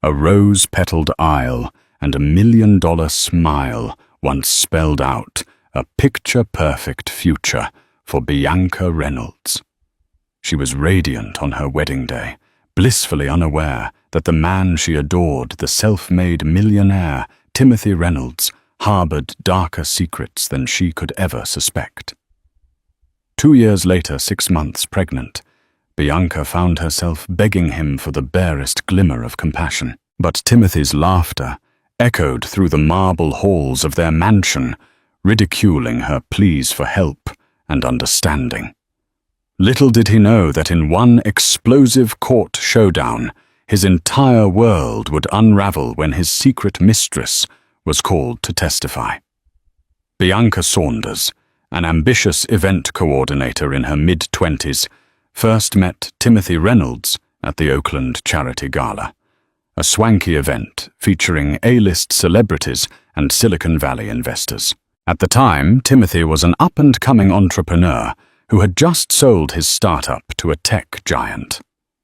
A rose-petaled aisle and $1 million smile once spelled out a picture-perfect future for Bianca Reynolds. She was radiant on her wedding day, blissfully unaware that the man she adored, the self-made millionaire Timothy Reynolds, harbored darker secrets than she could ever suspect. 2 years later, 6 months pregnant, Bianca found herself begging him for the barest glimmer of compassion. But Timothy's laughter echoed through the marble halls of their mansion, ridiculing her pleas for help and understanding. Little did he know that in one explosive court showdown, his entire world would unravel when his secret mistress was called to testify. Bianca Saunders, an ambitious event coordinator in her mid-20s, first met Timothy Reynolds at the Oakland Charity Gala, a swanky event featuring A-list celebrities and Silicon Valley investors. At the time, Timothy was an up-and-coming entrepreneur who had just sold his startup to a tech giant.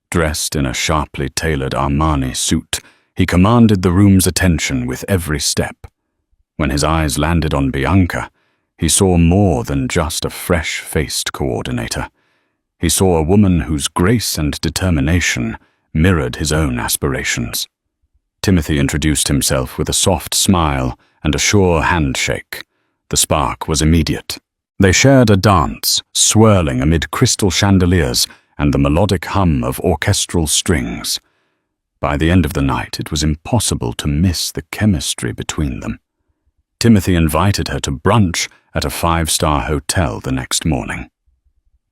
Dressed in a sharply tailored Armani suit, he commanded the room's attention with every step. When his eyes landed on Bianca, he saw more than just a fresh-faced coordinator. He saw a woman whose grace and determination mirrored his own aspirations. Timothy introduced himself with a soft smile and a sure handshake. The spark was immediate. They shared a dance, swirling amid crystal chandeliers and the melodic hum of orchestral strings. By the end of the night, it was impossible to miss the chemistry between them. Timothy invited her to brunch at a 5-star hotel the next morning.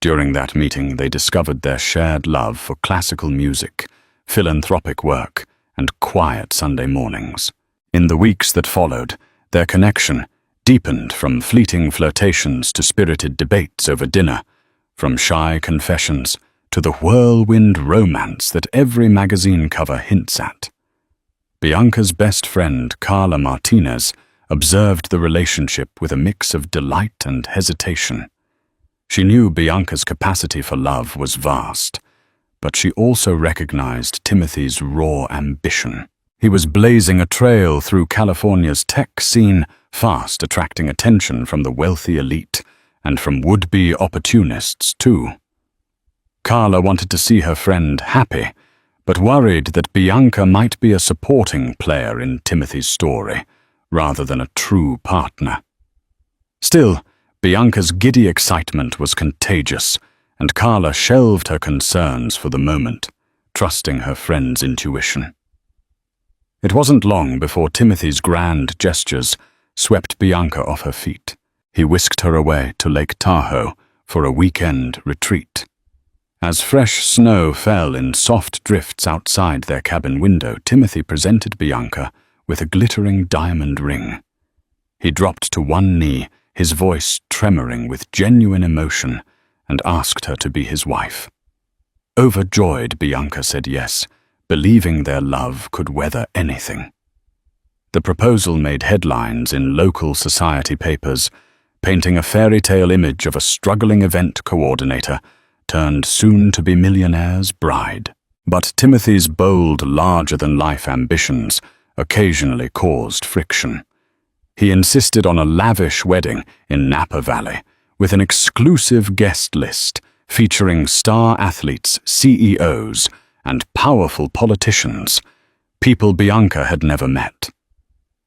During that meeting, they discovered their shared love for classical music, philanthropic work, and quiet Sunday mornings. In the weeks that followed, their connection deepened from fleeting flirtations to spirited debates over dinner, from shy confessions to the whirlwind romance that every magazine cover hints at. Bianca's best friend, Carla Martinez, observed the relationship with a mix of delight and hesitation. She knew Bianca's capacity for love was vast, but she also recognized Timothy's raw ambition. He was blazing a trail through California's tech scene, fast attracting attention from the wealthy elite, and from would-be opportunists too. Carla wanted to see her friend happy, but worried that Bianca might be a supporting player in Timothy's story, rather than a true partner. Still, Bianca's giddy excitement was contagious, and Carla shelved her concerns for the moment, trusting her friend's intuition. It wasn't long before Timothy's grand gestures swept Bianca off her feet. He whisked her away to Lake Tahoe for a weekend retreat. As fresh snow fell in soft drifts outside their cabin window, Timothy presented Bianca with a glittering diamond ring. He dropped to one knee, his voice tremoring with genuine emotion, and asked her to be his wife. Overjoyed, Bianca said yes, believing their love could weather anything. The proposal made headlines in local society papers, painting a fairy tale image of a struggling event coordinator turned soon-to-be millionaire's bride. But Timothy's bold, larger-than-life ambitions occasionally caused friction. He insisted on a lavish wedding in Napa Valley, with an exclusive guest list featuring star athletes, CEOs, and powerful politicians, people Bianca had never met.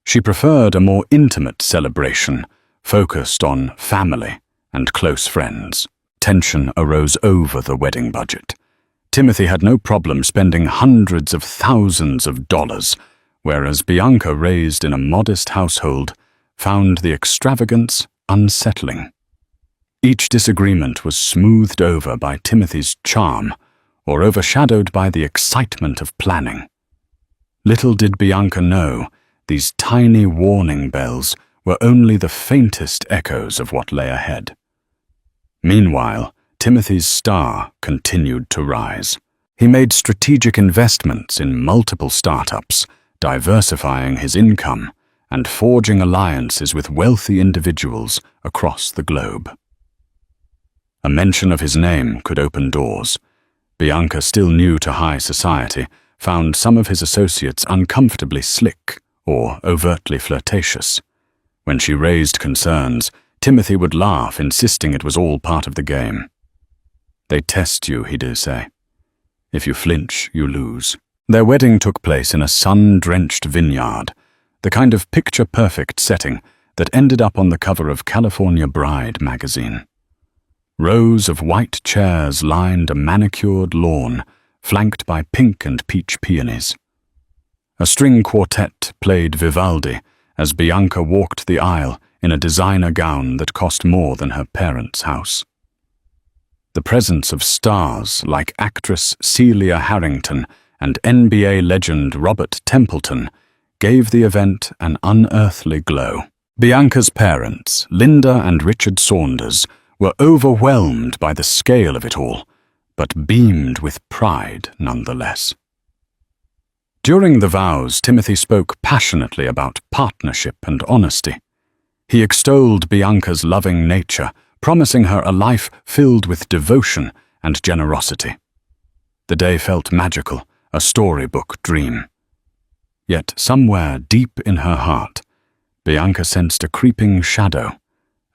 She preferred a more intimate celebration, focused on family and close friends. Tension arose over the wedding budget. Timothy had no problem spending hundreds of thousands of dollars, whereas Bianca, raised in a modest household, found the extravagance unsettling. Each disagreement was smoothed over by Timothy's charm, or overshadowed by the excitement of planning. Little did Bianca know, these tiny warning bells were only the faintest echoes of what lay ahead. Meanwhile, Timothy's star continued to rise. He made strategic investments in multiple startups, diversifying his income and forging alliances with wealthy individuals across the globe. A mention of his name could open doors. Bianca, still new to high society, found some of his associates uncomfortably slick or overtly flirtatious. When she raised concerns, Timothy would laugh, insisting it was all part of the game. "They test you," he'd say. "If you flinch, you lose." Their wedding took place in a sun-drenched vineyard, the kind of picture-perfect setting that ended up on the cover of California Bride magazine. Rows of white chairs lined a manicured lawn, flanked by pink and peach peonies. A string quartet played Vivaldi as Bianca walked the aisle in a designer gown that cost more than her parents' house. The presence of stars like actress Celia Harrington and NBA legend Robert Templeton gave the event an unearthly glow. Bianca's parents, Linda and Richard Saunders, were overwhelmed by the scale of it all, but beamed with pride nonetheless. During the vows, Timothy spoke passionately about partnership and honesty. He extolled Bianca's loving nature, promising her a life filled with devotion and generosity. The day felt magical, a storybook dream. Yet somewhere deep in her heart, Bianca sensed a creeping shadow,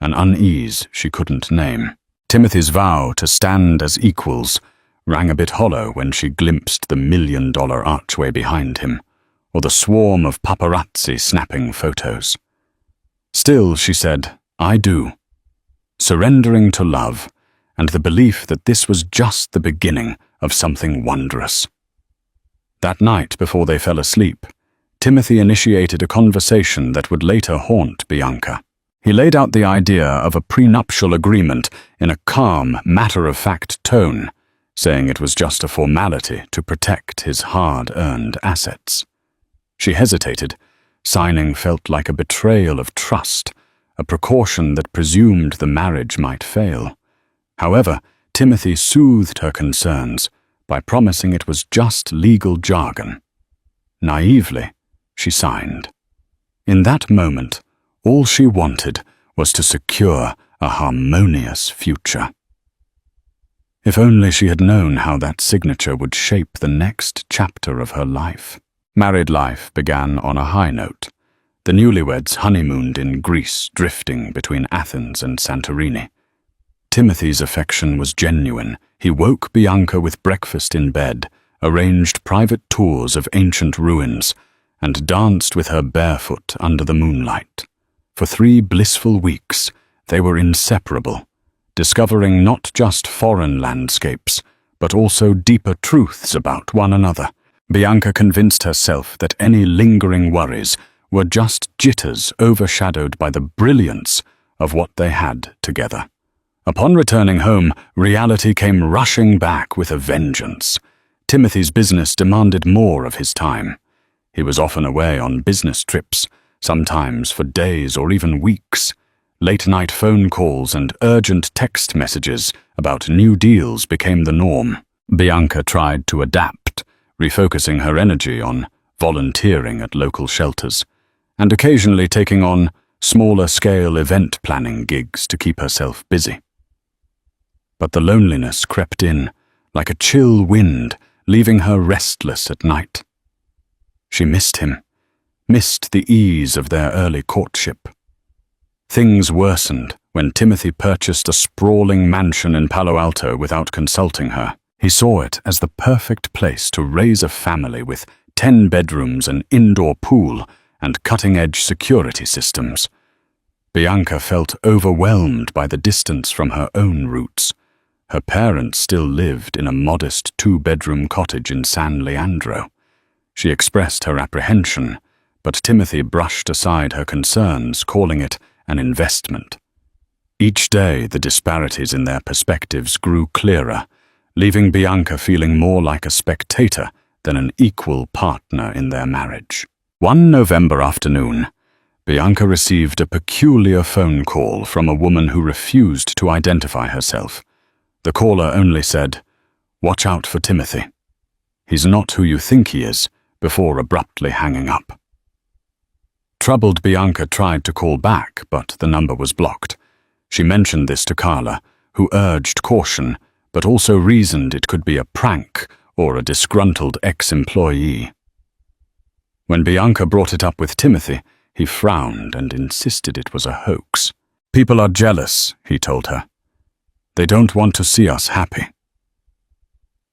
an unease she couldn't name. Timothy's vow to stand as equals rang a bit hollow when she glimpsed the $1,000,000 archway behind him, or the swarm of paparazzi snapping photos. Still, she said, "I do," surrendering to love and the belief that this was just the beginning of something wondrous. That night, before they fell asleep, Timothy initiated a conversation that would later haunt Bianca. He laid out the idea of a prenuptial agreement in a calm, matter-of-fact tone, saying it was just a formality to protect his hard-earned assets. She hesitated. Signing felt like a betrayal of trust, a precaution that presumed the marriage might fail. However, Timothy soothed her concerns by promising it was just legal jargon. Naively, she signed. In that moment, all she wanted was to secure a harmonious future. If only she had known how that signature would shape the next chapter of her life. Married life began on a high note. The newlyweds honeymooned in Greece, drifting between Athens and Santorini. Timothy's affection was genuine. He woke Bianca with breakfast in bed, arranged private tours of ancient ruins, and danced with her barefoot under the moonlight. For 3 blissful weeks, they were inseparable, discovering not just foreign landscapes, but also deeper truths about one another. Bianca convinced herself that any lingering worries were just jitters overshadowed by the brilliance of what they had together. Upon returning home, reality came rushing back with a vengeance. Timothy's business demanded more of his time. He was often away on business trips, sometimes for days or even weeks. Late-night phone calls and urgent text messages about new deals became the norm. Bianca tried to adapt, refocusing her energy on volunteering at local shelters, and occasionally taking on smaller-scale event planning gigs to keep herself busy. But the loneliness crept in, like a chill wind, leaving her restless at night. She missed him, missed the ease of their early courtship. Things worsened when Timothy purchased a sprawling mansion in Palo Alto without consulting her. He saw it as the perfect place to raise a family with 10 bedrooms, an indoor pool, and cutting-edge security systems. Bianca felt overwhelmed by the distance from her own roots. Her parents still lived in a modest 2-bedroom cottage in San Leandro. She expressed her apprehension, but Timothy brushed aside her concerns, calling it an investment. Each day, the disparities in their perspectives grew clearer, leaving Bianca feeling more like a spectator than an equal partner in their marriage. One November afternoon, Bianca received a peculiar phone call from a woman who refused to identify herself. The caller only said, "Watch out for Timothy. He's not who you think he is," before abruptly hanging up. Troubled, Bianca tried to call back, but the number was blocked. She mentioned this to Carla, who urged caution, but also reasoned it could be a prank or a disgruntled ex-employee. When Bianca brought it up with Timothy, he frowned and insisted it was a hoax. "People are jealous," he told her. "They don't want to see us happy."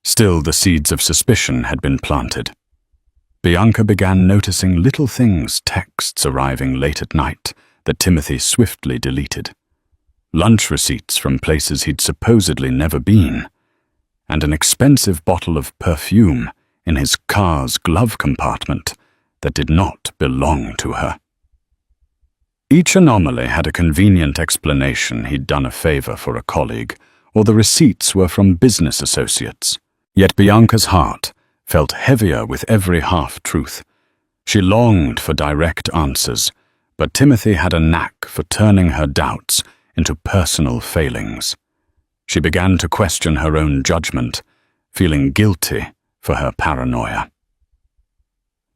Still, the seeds of suspicion had been planted. Bianca began noticing little things, texts arriving late at night that Timothy swiftly deleted, lunch receipts from places he'd supposedly never been, and an expensive bottle of perfume in his car's glove compartment that did not belong to her. Each anomaly had a convenient explanation: he'd done a favor for a colleague, or the receipts were from business associates. Yet Bianca's heart felt heavier with every half-truth. She longed for direct answers, but Timothy had a knack for turning her doubts into personal failings. She began to question her own judgment, feeling guilty for her paranoia.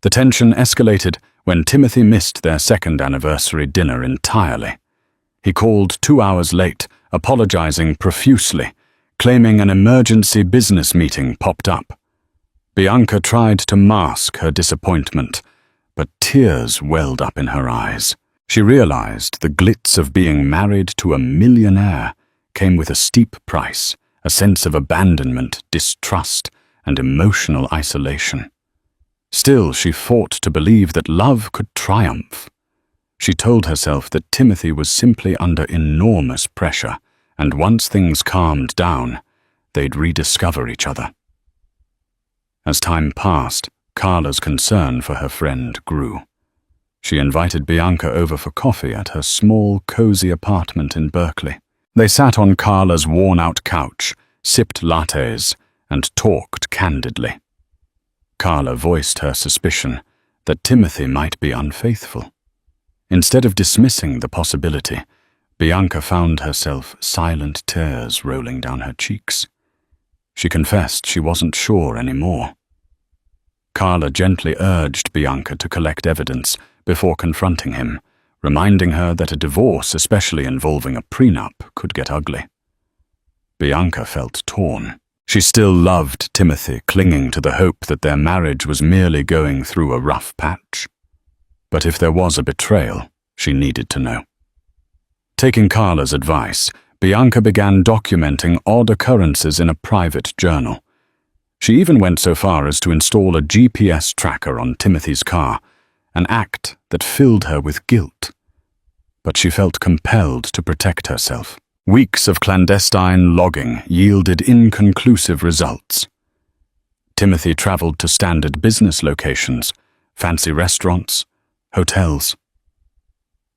The tension escalated when Timothy missed their second anniversary dinner entirely. He called 2 hours late, apologizing profusely, claiming an emergency business meeting popped up. Bianca tried to mask her disappointment, but tears welled up in her eyes. She realized the glitz of being married to a millionaire came with a steep price, a sense of abandonment, distrust, and emotional isolation. Still, she fought to believe that love could triumph. She told herself that Timothy was simply under enormous pressure, and once things calmed down, they'd rediscover each other. As time passed, Carla's concern for her friend grew. She invited Bianca over for coffee at her small, cozy apartment in Berkeley. They sat on Carla's worn-out couch, sipped lattes, and talked candidly. Carla voiced her suspicion that Timothy might be unfaithful. Instead of dismissing the possibility, Bianca found herself silent tears rolling down her cheeks. She confessed she wasn't sure anymore. Carla gently urged Bianca to collect evidence before confronting him, reminding her that a divorce, especially involving a prenup, could get ugly. Bianca felt torn. She still loved Timothy, clinging to the hope that their marriage was merely going through a rough patch. But if there was a betrayal, she needed to know. Taking Carla's advice, Bianca began documenting odd occurrences in a private journal. She even went so far as to install a GPS tracker on Timothy's car, an act that filled her with guilt. But she felt compelled to protect herself. Weeks of clandestine logging yielded inconclusive results. Timothy traveled to standard business locations, fancy restaurants, hotels.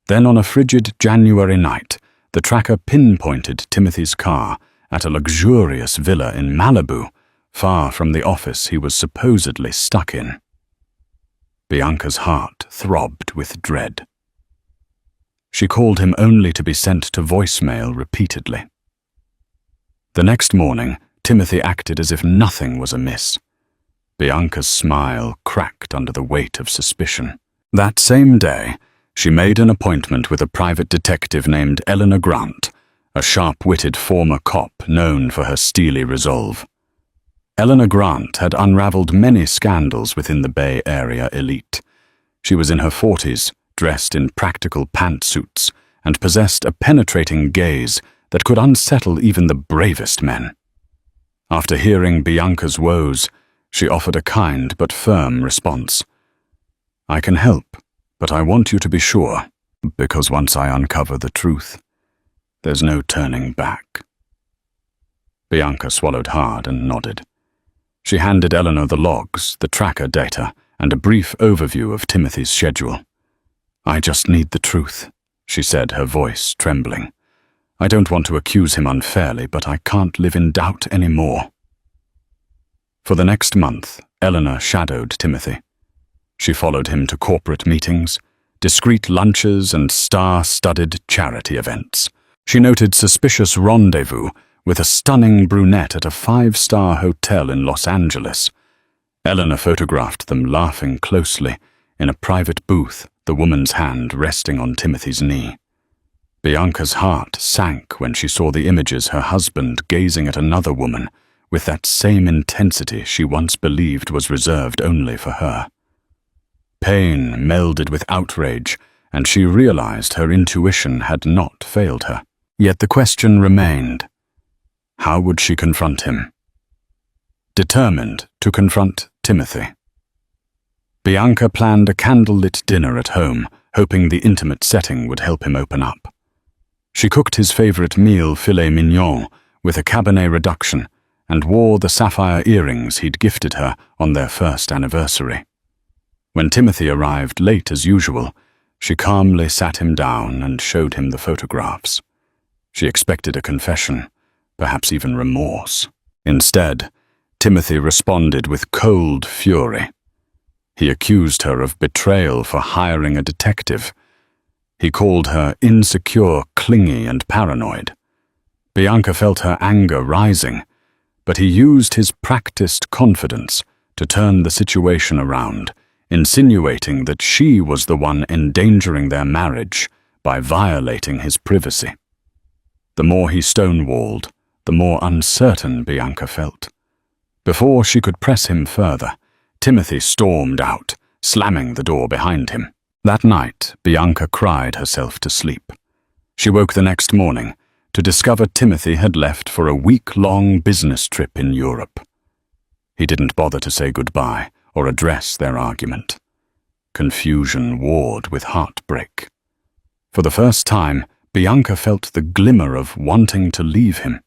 Then on a frigid January night, the tracker pinpointed Timothy's car at a luxurious villa in Malibu, far from the office he was supposedly stuck in. Bianca's heart throbbed with dread. She called him only to be sent to voicemail repeatedly. The next morning, Timothy acted as if nothing was amiss. Bianca's smile cracked under the weight of suspicion. That same day, she made an appointment with a private detective named Eleanor Grant, a sharp-witted former cop known for her steely resolve. Eleanor Grant had unraveled many scandals within the Bay Area elite. She was in her 40s, dressed in practical pantsuits, and possessed a penetrating gaze that could unsettle even the bravest men. After hearing Bianca's woes, she offered a kind but firm response. "I can help, but I want you to be sure, because once I uncover the truth, there's no turning back." Bianca swallowed hard and nodded. She handed Eleanor the logs, the tracker data, and a brief overview of Timothy's schedule. "I just need the truth," she said, her voice trembling. "I don't want to accuse him unfairly, but I can't live in doubt anymore." For the next month, Eleanor shadowed Timothy. She followed him to corporate meetings, discreet lunches, and star-studded charity events. She noted suspicious rendezvous with a stunning brunette at a 5-star hotel in Los Angeles. Eleanor photographed them laughing closely in a private booth, the woman's hand resting on Timothy's knee. Bianca's heart sank when she saw the images her husband gazing at another woman with that same intensity she once believed was reserved only for her. Pain melded with outrage, and she realized her intuition had not failed her. Yet the question remained: how would she confront him? Determined to confront Timothy, Bianca planned a candlelit dinner at home, hoping the intimate setting would help him open up. She cooked his favorite meal, filet mignon, with a Cabernet reduction, and wore the sapphire earrings he'd gifted her on their first anniversary. When Timothy arrived late as usual, she calmly sat him down and showed him the photographs. She expected a confession, perhaps even remorse. Instead, Timothy responded with cold fury. He accused her of betrayal for hiring a detective. He called her insecure, clingy, and paranoid. Bianca felt her anger rising, but he used his practiced confidence to turn the situation around, insinuating that she was the one endangering their marriage by violating his privacy. The more he stonewalled, the more uncertain Bianca felt. Before she could press him further, Timothy stormed out, slamming the door behind him. That night, Bianca cried herself to sleep. She woke the next morning to discover Timothy had left for a week-long business trip in Europe. He didn't bother to say goodbye or address their argument. Confusion warred with heartbreak. For the first time, Bianca felt the glimmer of wanting to leave him.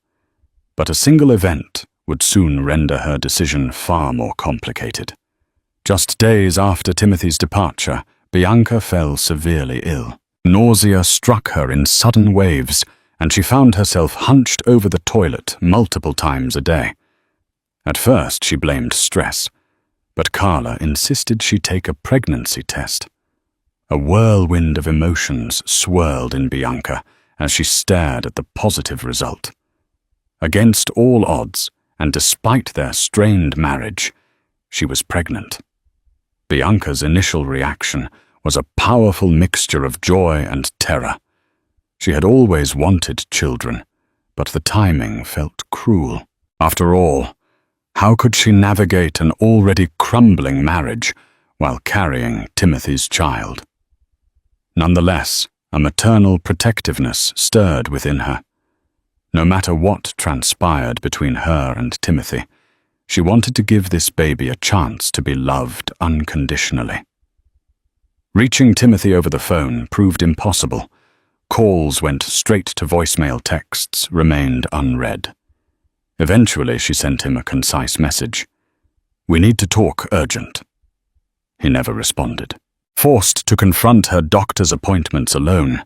But a single event would soon render her decision far more complicated. Just days after Timothy's departure, Bianca fell severely ill. Nausea struck her in sudden waves, and she found herself hunched over the toilet multiple times a day. At first, she blamed stress, but Carla insisted she take a pregnancy test. A whirlwind of emotions swirled in Bianca as she stared at the positive result. Against all odds, and despite their strained marriage, she was pregnant. Bianca's initial reaction was a powerful mixture of joy and terror. She had always wanted children, but the timing felt cruel. After all, how could she navigate an already crumbling marriage while carrying Timothy's child? Nonetheless, a maternal protectiveness stirred within her. No matter what transpired between her and Timothy, she wanted to give this baby a chance to be loved unconditionally. Reaching Timothy over the phone proved impossible. Calls went straight to voicemail, texts remained unread. Eventually, she sent him a concise message. "We need to talk, urgent." He never responded. Forced to confront her doctor's appointments alone,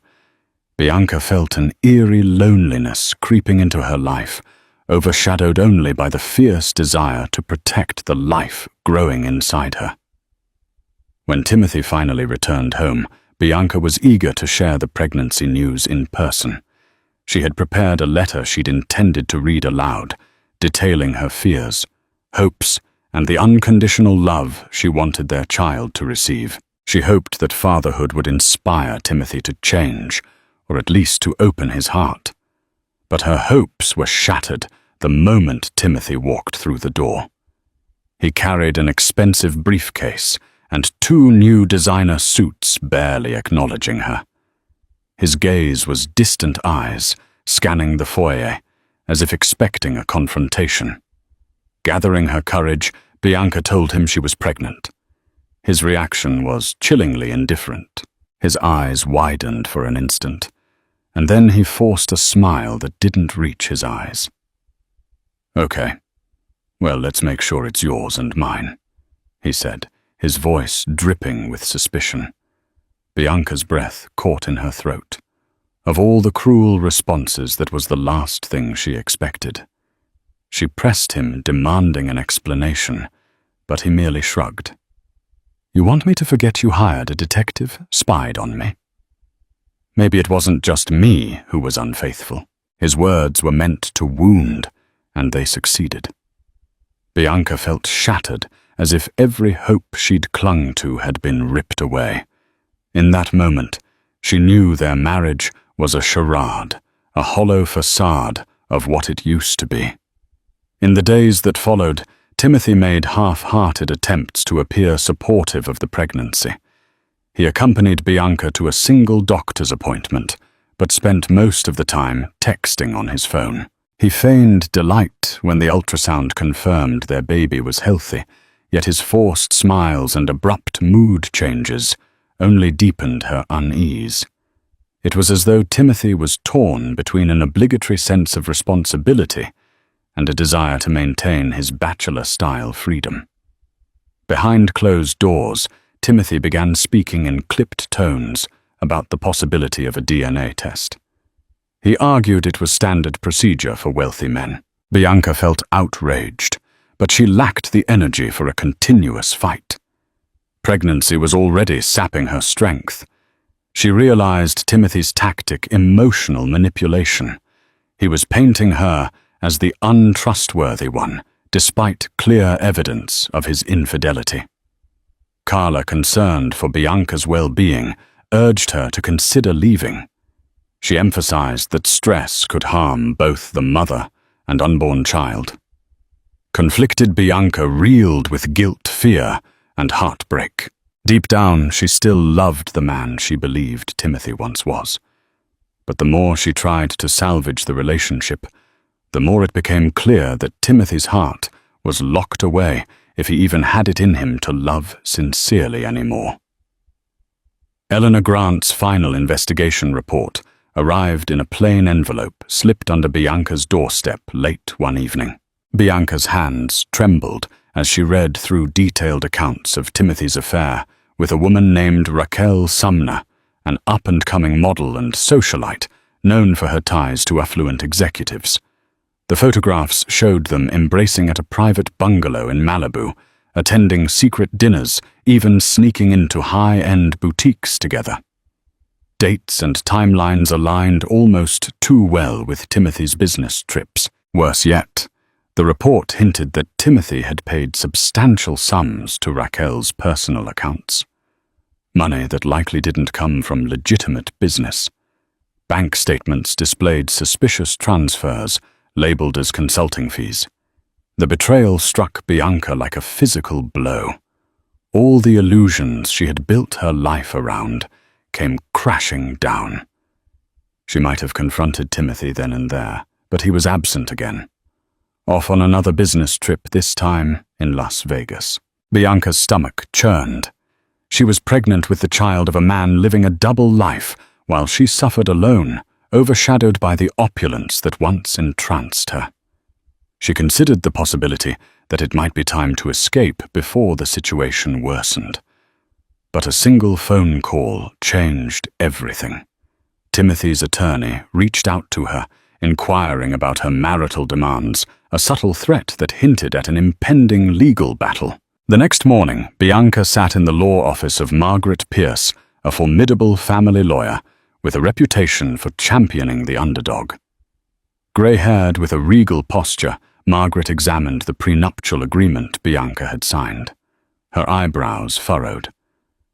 Bianca felt an eerie loneliness creeping into her life, overshadowed only by the fierce desire to protect the life growing inside her. When Timothy finally returned home, Bianca was eager to share the pregnancy news in person. She had prepared a letter she'd intended to read aloud, detailing her fears, hopes, and the unconditional love she wanted their child to receive. She hoped that fatherhood would inspire Timothy to change, or at least to open his heart. But her hopes were shattered the moment Timothy walked through the door. He carried an expensive briefcase and 2 new designer suits barely acknowledging her. His gaze was distant eyes, scanning the foyer, as if expecting a confrontation. Gathering her courage, Bianca told him she was pregnant. His reaction was chillingly indifferent. His eyes widened for an instant, and then he forced a smile that didn't reach his eyes. "Okay, well, let's make sure it's yours and mine," he said, his voice dripping with suspicion. Bianca's breath caught in her throat. Of all the cruel responses, that was the last thing she expected. She pressed him, demanding an explanation, but he merely shrugged. "You want me to forget you hired a detective, spied on me? Maybe it wasn't just me who was unfaithful." His words were meant to wound, and they succeeded. Bianca felt shattered, as if every hope she'd clung to had been ripped away. In that moment, she knew their marriage was a charade, a hollow facade of what it used to be. In the days that followed, Timothy made half-hearted attempts to appear supportive of the pregnancy. He accompanied Bianca to a single doctor's appointment, but spent most of the time texting on his phone. He feigned delight when the ultrasound confirmed their baby was healthy, yet his forced smiles and abrupt mood changes only deepened her unease. It was as though Timothy was torn between an obligatory sense of responsibility and a desire to maintain his bachelor-style freedom. Behind closed doors, Timothy began speaking in clipped tones about the possibility of a DNA test. He argued it was standard procedure for wealthy men. Bianca felt outraged, but she lacked the energy for a continuous fight. Pregnancy was already sapping her strength. She realized Timothy's tactic emotional manipulation. He was painting her as the untrustworthy one, despite clear evidence of his infidelity. Carla, concerned for Bianca's well-being, urged her to consider leaving. She emphasized that stress could harm both the mother and unborn child. Conflicted Bianca reeled with guilt, fear, and heartbreak. Deep down, she still loved the man she believed Timothy once was. But the more she tried to salvage the relationship, the more it became clear that Timothy's heart was locked away if he even had it in him to love sincerely anymore. Eleanor Grant's final investigation report arrived in a plain envelope slipped under Bianca's doorstep late one evening. Bianca's hands trembled as she read through detailed accounts of Timothy's affair with a woman named Raquel Sumner, an up-and-coming model and socialite known for her ties to affluent executives. The photographs showed them embracing at a private bungalow in Malibu, attending secret dinners, even sneaking into high-end boutiques together. Dates and timelines aligned almost too well with Timothy's business trips. Worse yet, the report hinted that Timothy had paid substantial sums to Raquel's personal accounts. Money that likely didn't come from legitimate business. Bank statements displayed suspicious transfers, labeled as consulting fees. The betrayal struck Bianca like a physical blow. All the illusions she had built her life around came crashing down. She might have confronted Timothy then and there, but he was absent again. Off on another business trip, this time in Las Vegas. Bianca's stomach churned. She was pregnant with the child of a man living a double life while she suffered alone, overshadowed by the opulence that once entranced her. She considered the possibility that it might be time to escape before the situation worsened. But a single phone call changed everything. Timothy's attorney reached out to her, inquiring about her marital demands, a subtle threat that hinted at an impending legal battle. The next morning, Bianca sat in the law office of Margaret Pierce, a formidable family lawyer with a reputation for championing the underdog. Grey-haired with a regal posture, Margaret examined the prenuptial agreement Bianca had signed. Her eyebrows furrowed.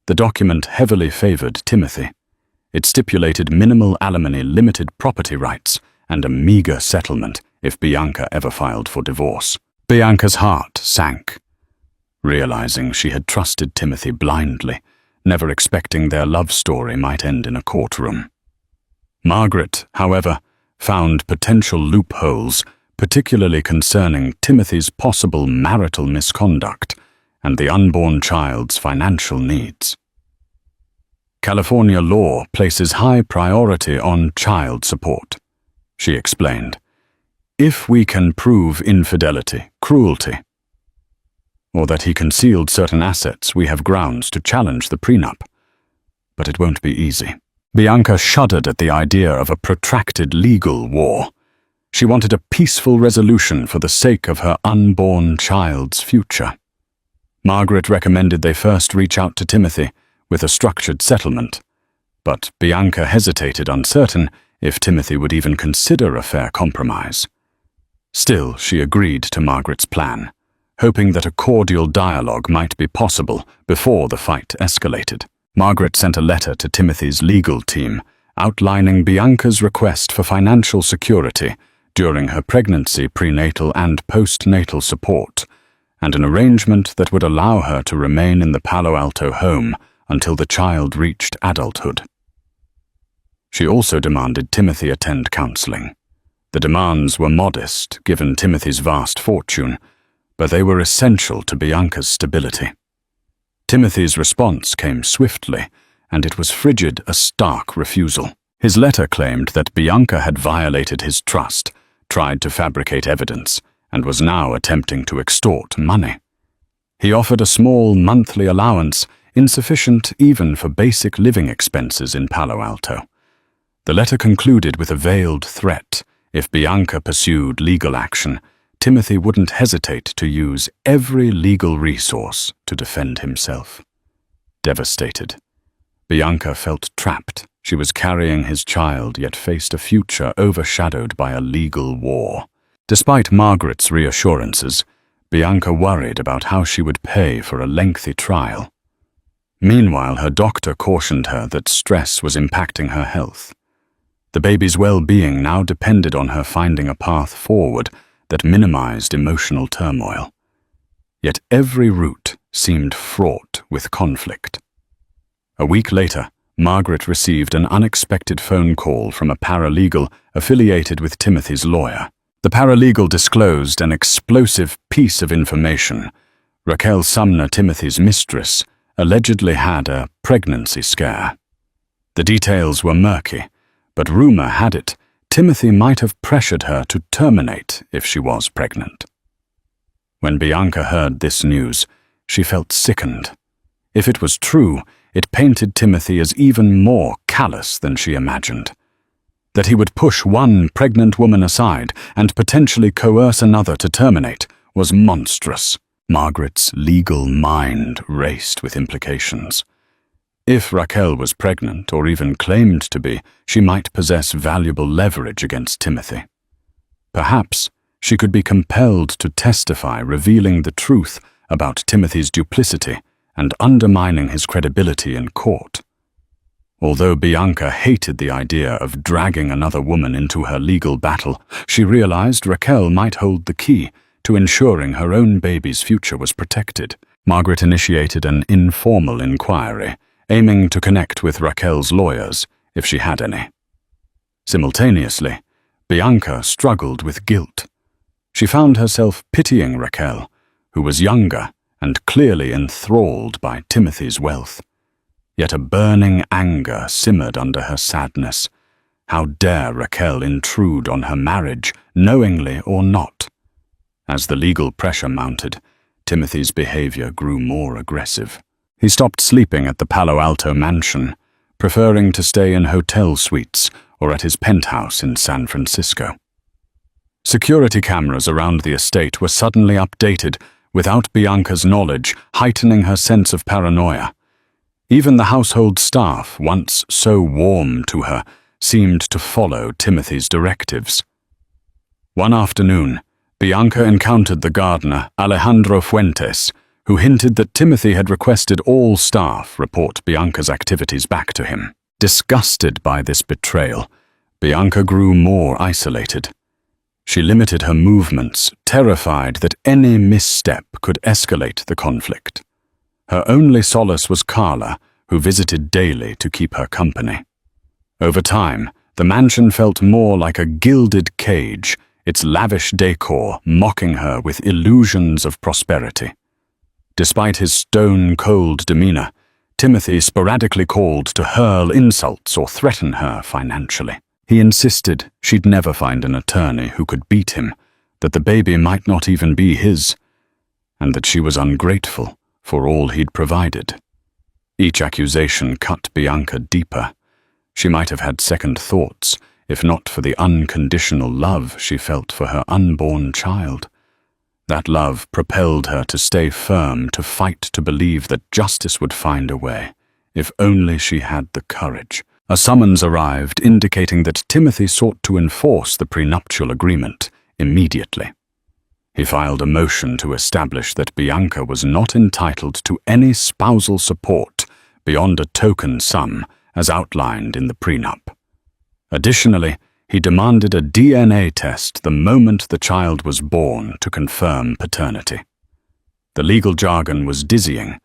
The document heavily favored Timothy. It stipulated minimal alimony, limited property rights, and a meager settlement if Bianca ever filed for divorce. Bianca's heart sank. Realizing she had trusted Timothy blindly, never expecting their love story might end in a courtroom. Margaret, however, found potential loopholes, particularly concerning Timothy's possible marital misconduct and the unborn child's financial needs. California law places high priority on child support, she explained, if we can prove infidelity, cruelty, or that he concealed certain assets, we have grounds to challenge the prenup. But it won't be easy. Bianca shuddered at the idea of a protracted legal war. She wanted a peaceful resolution for the sake of her unborn child's future. Margaret recommended they first reach out to Timothy with a structured settlement, but Bianca hesitated, uncertain if Timothy would even consider a fair compromise. Still, she agreed to Margaret's plan, hoping that a cordial dialogue might be possible before the fight escalated. Margaret sent a letter to Timothy's legal team, outlining Bianca's request for financial security, during her pregnancy, prenatal and postnatal support, and an arrangement that would allow her to remain in the Palo Alto home until the child reached adulthood. She also demanded Timothy attend counseling. The demands were modest, given Timothy's vast fortune, but they were essential to Bianca's stability. Timothy's response came swiftly, and it was frigid, a stark refusal. His letter claimed that Bianca had violated his trust, tried to fabricate evidence, and was now attempting to extort money. He offered a small monthly allowance, insufficient even for basic living expenses in Palo Alto. The letter concluded with a veiled threat. If Bianca pursued legal action, Timothy wouldn't hesitate to use every legal resource to defend himself. Devastated, Bianca felt trapped. She was carrying his child, yet faced a future overshadowed by a legal war. Despite Margaret's reassurances, Bianca worried about how she would pay for a lengthy trial. Meanwhile, her doctor cautioned her that stress was impacting her health. The baby's well-being now depended on her finding a path forward that minimized emotional turmoil. Yet every route seemed fraught with conflict. A week later, Margaret received an unexpected phone call from a paralegal affiliated with Timothy's lawyer. The paralegal disclosed an explosive piece of information. Raquel Sumner, Timothy's mistress, allegedly had a pregnancy scare. The details were murky, but rumor had it Timothy might have pressured her to terminate if she was pregnant. When Bianca heard this news, she felt sickened. If it was true, it painted Timothy as even more callous than she imagined. That he would push one pregnant woman aside and potentially coerce another to terminate was monstrous. Margaret's legal mind raced with implications. If Raquel was pregnant, or even claimed to be, she might possess valuable leverage against Timothy. Perhaps she could be compelled to testify, revealing the truth about Timothy's duplicity and undermining his credibility in court. Although Bianca hated the idea of dragging another woman into her legal battle, she realized Raquel might hold the key to ensuring her own baby's future was protected. Margaret initiated an informal inquiry, aiming to connect with Raquel's lawyers, if she had any. Simultaneously, Bianca struggled with guilt. She found herself pitying Raquel, who was younger and clearly enthralled by Timothy's wealth. Yet a burning anger simmered under her sadness. How dare Raquel intrude on her marriage, knowingly or not? As the legal pressure mounted, Timothy's behavior grew more aggressive. He stopped sleeping at the Palo Alto mansion, preferring to stay in hotel suites or at his penthouse in San Francisco. Security cameras around the estate were suddenly updated without Bianca's knowledge, heightening her sense of paranoia. Even the household staff, once so warm to her, seemed to follow Timothy's directives. One afternoon, Bianca encountered the gardener, Alejandro Fuentes, who hinted that Timothy had requested all staff report Bianca's activities back to him. Disgusted by this betrayal, Bianca grew more isolated. She limited her movements, terrified that any misstep could escalate the conflict. Her only solace was Carla, who visited daily to keep her company. Over time, the mansion felt more like a gilded cage, its lavish decor mocking her with illusions of prosperity. Despite his stone-cold demeanor, Timothy sporadically called to hurl insults or threaten her financially. He insisted she'd never find an attorney who could beat him, that the baby might not even be his, and that she was ungrateful for all he'd provided. Each accusation cut Bianca deeper. She might have had second thoughts, if not for the unconditional love she felt for her unborn child. That love propelled her to stay firm, to fight to believe that justice would find a way, if only she had the courage. A summons arrived indicating that Timothy sought to enforce the prenuptial agreement immediately. He filed a motion to establish that Bianca was not entitled to any spousal support beyond a token sum as outlined in the prenup. Additionally, he demanded a DNA test the moment the child was born to confirm paternity. The legal jargon was dizzying,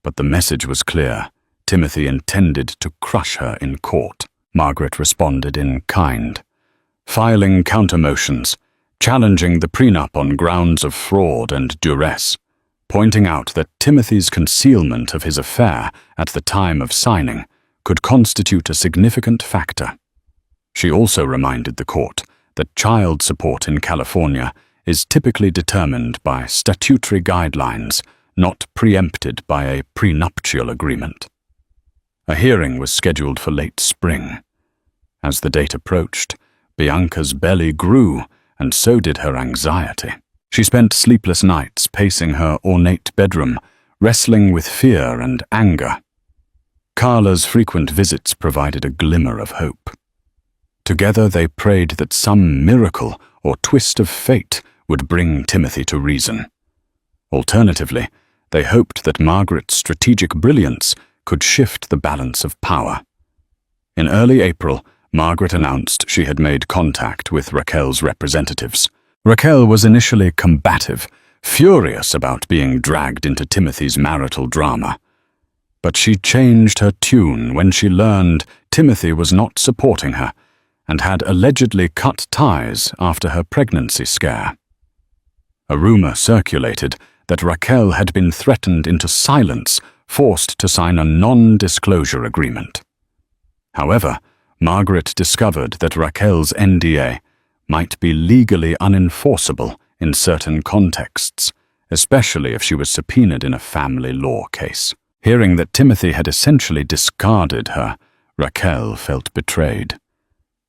but the message was clear. Timothy intended to crush her in court. Margaret responded in kind, filing counter-motions, challenging the prenup on grounds of fraud and duress, pointing out that Timothy's concealment of his affair at the time of signing could constitute a significant factor. She also reminded the court that child support in California is typically determined by statutory guidelines, not preempted by a prenuptial agreement. A hearing was scheduled for late spring. As the date approached, Bianca's belly grew, and so did her anxiety. She spent sleepless nights pacing her ornate bedroom, wrestling with fear and anger. Carla's frequent visits provided a glimmer of hope. Together they prayed that some miracle or twist of fate would bring Timothy to reason. Alternatively, they hoped that Margaret's strategic brilliance could shift the balance of power. In early April, Margaret announced she had made contact with Raquel's representatives. Raquel was initially combative, furious about being dragged into Timothy's marital drama. But she changed her tune when she learned Timothy was not supporting her and had allegedly cut ties after her pregnancy scare. A rumor circulated that Raquel had been threatened into silence, forced to sign a non-disclosure agreement. However, Margaret discovered that Raquel's NDA might be legally unenforceable in certain contexts, especially if she was subpoenaed in a family law case. Hearing that Timothy had essentially discarded her, Raquel felt betrayed.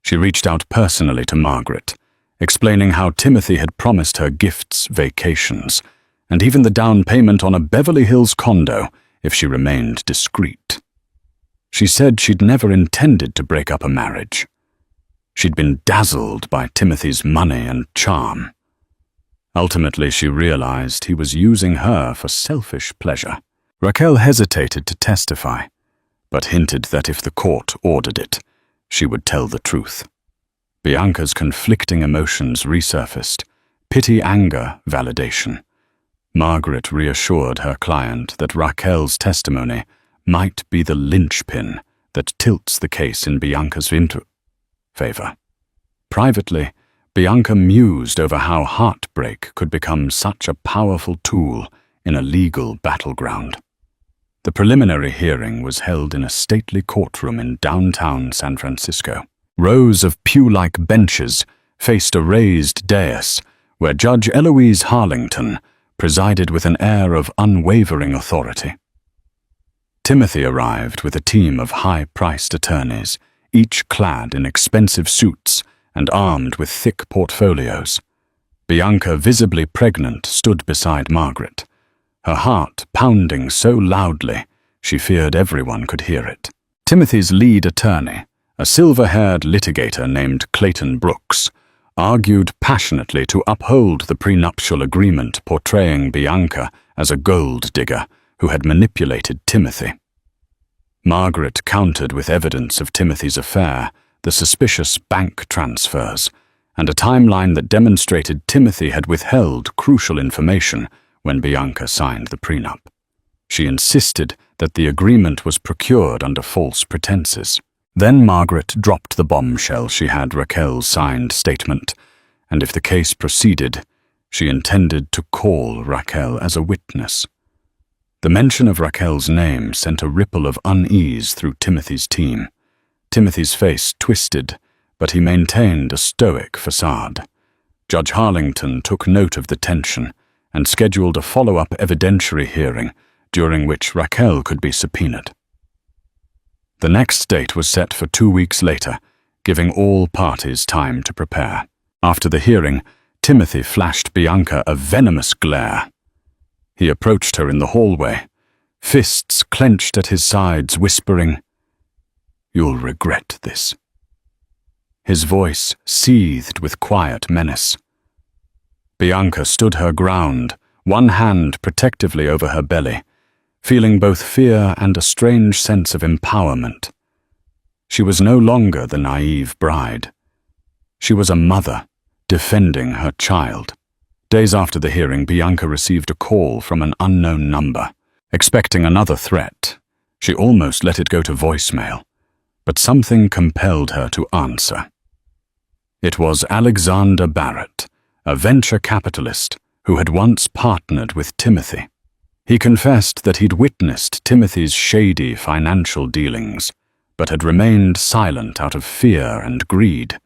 She reached out personally to Margaret, explaining how Timothy had promised her gifts, vacations, and even the down payment on a Beverly Hills condo if she remained discreet. She said she'd never intended to break up a marriage. She'd been dazzled by Timothy's money and charm. Ultimately, she realized he was using her for selfish pleasure. Raquel hesitated to testify, but hinted that if the court ordered it, she would tell the truth. Bianca's conflicting emotions resurfaced: pity, anger, validation. Margaret reassured her client that Raquel's testimony might be the linchpin that tilts the case in Bianca's favor. Privately, Bianca mused over how heartbreak could become such a powerful tool in a legal battleground. The preliminary hearing was held in a stately courtroom in downtown San Francisco. Rows of pew-like benches faced a raised dais where Judge Eloise Harlington presided with an air of unwavering authority. Timothy arrived with a team of high-priced attorneys, each clad in expensive suits and armed with thick portfolios. Bianca, visibly pregnant, stood beside Margaret, her heart pounding so loudly she feared everyone could hear it. Timothy's lead attorney, a silver-haired litigator named Clayton Brooks, argued passionately to uphold the prenuptial agreement portraying Bianca as a gold digger who had manipulated Timothy. Margaret countered with evidence of Timothy's affair, the suspicious bank transfers, and a timeline that demonstrated Timothy had withheld crucial information when Bianca signed the prenup. She insisted that the agreement was procured under false pretenses. Then Margaret dropped the bombshell she had Raquel's signed statement, and if the case proceeded, she intended to call Raquel as a witness. The mention of Raquel's name sent a ripple of unease through Timothy's team. Timothy's face twisted, but he maintained a stoic facade. Judge Harlington took note of the tension and scheduled a follow-up evidentiary hearing during which Raquel could be subpoenaed. The next date was set for 2 weeks later, giving all parties time to prepare. After the hearing, Timothy flashed Bianca a venomous glare. He approached her in the hallway, fists clenched at his sides, whispering, "You'll regret this." His voice seethed with quiet menace. Bianca stood her ground, one hand protectively over her belly, feeling both fear and a strange sense of empowerment. She was no longer the naive bride. She was a mother, defending her child. Days after the hearing, Bianca received a call from an unknown number. Expecting another threat, she almost let it go to voicemail, but something compelled her to answer. It was Alexander Barrett, a venture capitalist who had once partnered with Timothy. He confessed that he'd witnessed Timothy's shady financial dealings, but had remained silent out of fear and greed.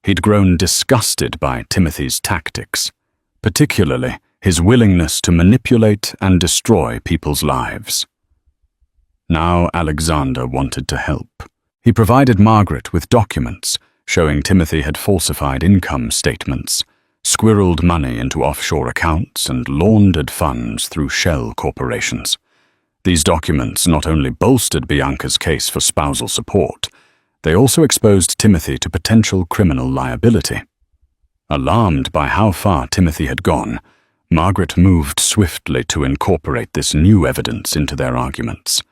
He'd grown disgusted by Timothy's tactics, particularly his willingness to manipulate and destroy people's lives. Now Alexander wanted to help. He provided Margaret with documents showing Timothy had falsified income statements, squirreled money into offshore accounts, and laundered funds through shell corporations. These documents not only bolstered Bianca's case for spousal support, they also exposed Timothy to potential criminal liability. Alarmed by how far Timothy had gone, Margaret moved swiftly to incorporate this new evidence into their arguments.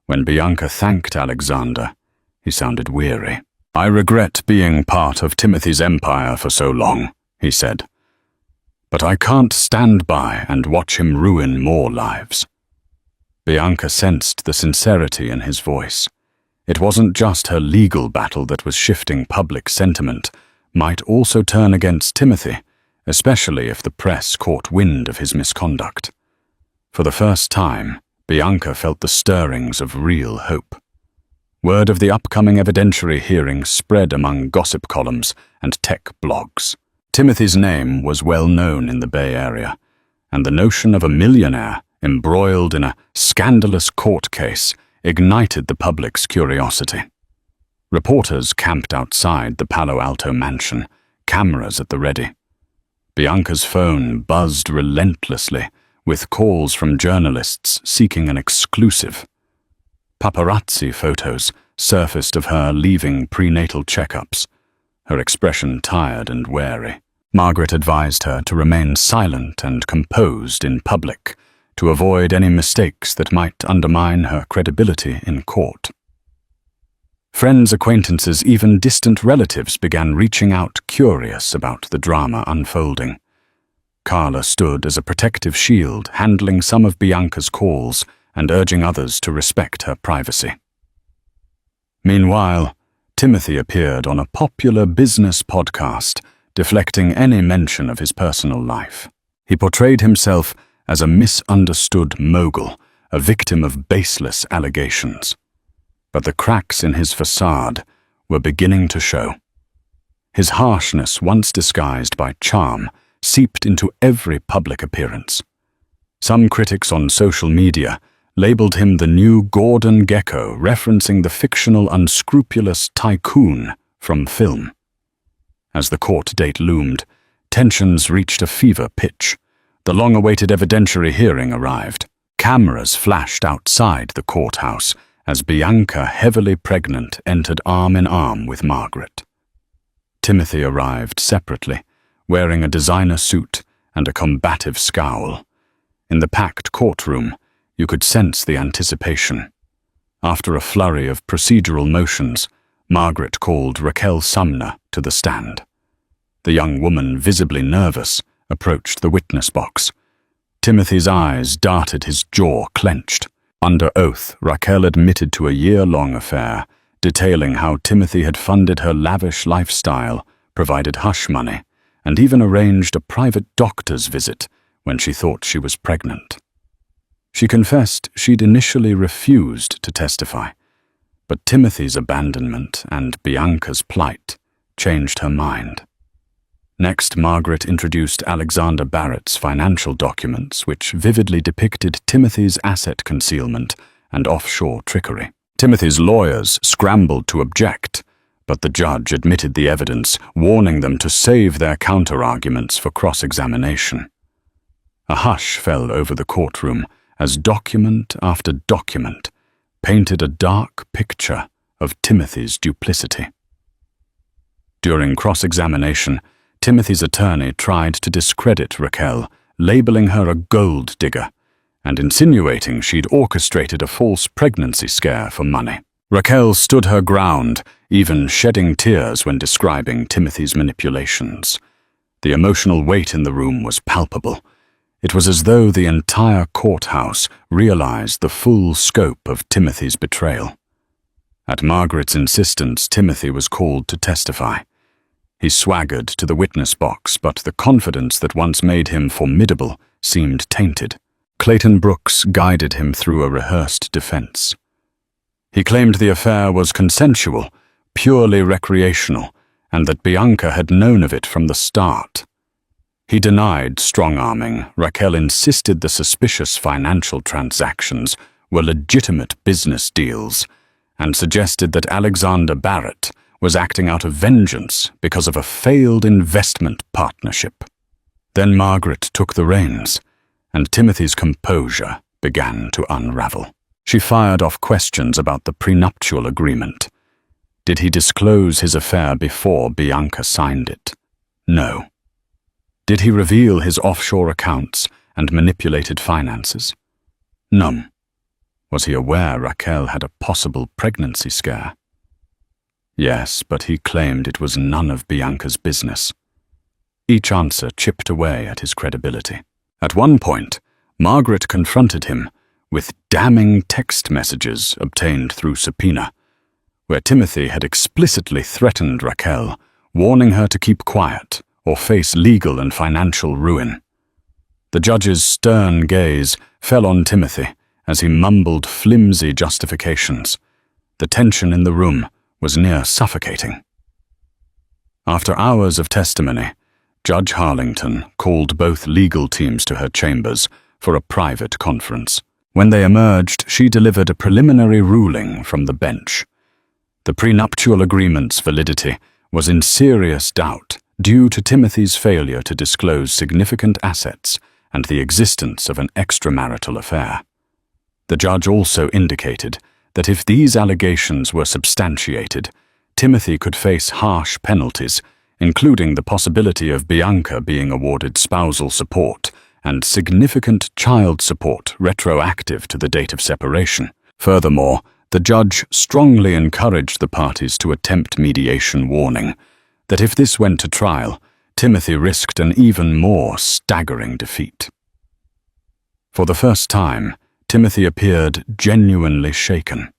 When Bianca thanked Alexander, he sounded weary. "I regret being part of Timothy's empire for so long," he said. "But I can't stand by and watch him ruin more lives." Bianca sensed the sincerity in his voice. It wasn't just her legal battle that was shifting public sentiment, might also turn against Timothy, especially if the press caught wind of his misconduct. For the first time, Bianca felt the stirrings of real hope. Word of the upcoming evidentiary hearing spread among gossip columns and tech blogs. Timothy's name was well known in the Bay Area, and the notion of a millionaire embroiled in a scandalous court case ignited the public's curiosity. Reporters camped outside the Palo Alto mansion, cameras at the ready. Bianca's phone buzzed relentlessly, with calls from journalists seeking an exclusive. Paparazzi photos surfaced of her leaving prenatal checkups, her expression tired and wary. Margaret advised her to remain silent and composed in public, to avoid any mistakes that might undermine her credibility in court. Friends, acquaintances, even distant relatives began reaching out, curious about the drama unfolding. Carla stood as a protective shield, handling some of Bianca's calls and urging others to respect her privacy. Meanwhile, Timothy appeared on a popular business podcast, deflecting any mention of his personal life. He portrayed himself as a misunderstood mogul, a victim of baseless allegations. But the cracks in his facade were beginning to show. His harshness, once disguised by charm, seeped into every public appearance. Some critics on social media labeled him the new Gordon Gekko, referencing the fictional unscrupulous tycoon from film. As the court date loomed, tensions reached a fever pitch. The long-awaited evidentiary hearing arrived. Cameras flashed outside the courthouse as Bianca, heavily pregnant, entered arm in arm with Margaret. Timothy arrived separately, wearing a designer suit and a combative scowl. In the packed courtroom, you could sense the anticipation. After a flurry of procedural motions, Margaret called Raquel Sumner to the stand. The young woman, visibly nervous, approached the witness box. Timothy's eyes darted, his jaw clenched. Under oath, Raquel admitted to a year-long affair, detailing how Timothy had funded her lavish lifestyle, provided hush money, and even arranged a private doctor's visit when she thought she was pregnant. She confessed she'd initially refused to testify, but Timothy's abandonment and Bianca's plight changed her mind. Next, Margaret introduced Alexander Barrett's financial documents, which vividly depicted Timothy's asset concealment and offshore trickery. Timothy's lawyers scrambled to object, but the judge admitted the evidence, warning them to save their counter-arguments for cross-examination. A hush fell over the courtroom as document after document painted a dark picture of Timothy's duplicity. During cross-examination, Timothy's attorney tried to discredit Raquel, labeling her a gold digger and insinuating she'd orchestrated a false pregnancy scare for money. Raquel stood her ground, even shedding tears when describing Timothy's manipulations. The emotional weight in the room was palpable. It was as though the entire courthouse realized the full scope of Timothy's betrayal. At Margaret's insistence, Timothy was called to testify. He swaggered to the witness box, but the confidence that once made him formidable seemed tainted. Clayton Brooks guided him through a rehearsed defense. He claimed the affair was consensual, purely recreational, and that Bianca had known of it from the start. He denied strong-arming. Raquel insisted the suspicious financial transactions were legitimate business deals, and suggested that Alexander Barrett was acting out of vengeance because of a failed investment partnership. Then Margaret took the reins, and Timothy's composure began to unravel. She fired off questions about the prenuptial agreement. Did he disclose his affair before Bianca signed it? No. Did he reveal his offshore accounts and manipulated finances? None. Was he aware Raquel had a possible pregnancy scare? Yes, but he claimed it was none of Bianca's business. Each answer chipped away at his credibility. At one point, Margaret confronted him with damning text messages obtained through subpoena, where Timothy had explicitly threatened Raquel, warning her to keep quiet or face legal and financial ruin. The judge's stern gaze fell on Timothy as he mumbled flimsy justifications. The tension in the room was near suffocating. After hours of testimony, Judge Harlington called both legal teams to her chambers for a private conference. When they emerged, she delivered a preliminary ruling from the bench. The prenuptial agreement's validity was in serious doubt due to Timothy's failure to disclose significant assets and the existence of an extramarital affair. The judge also indicated that if these allegations were substantiated, Timothy could face harsh penalties, including the possibility of Bianca being awarded spousal support and significant child support retroactive to the date of separation. Furthermore, the judge strongly encouraged the parties to attempt mediation, warning that if this went to trial, Timothy risked an even more staggering defeat. For the first time, Timothy appeared genuinely shaken.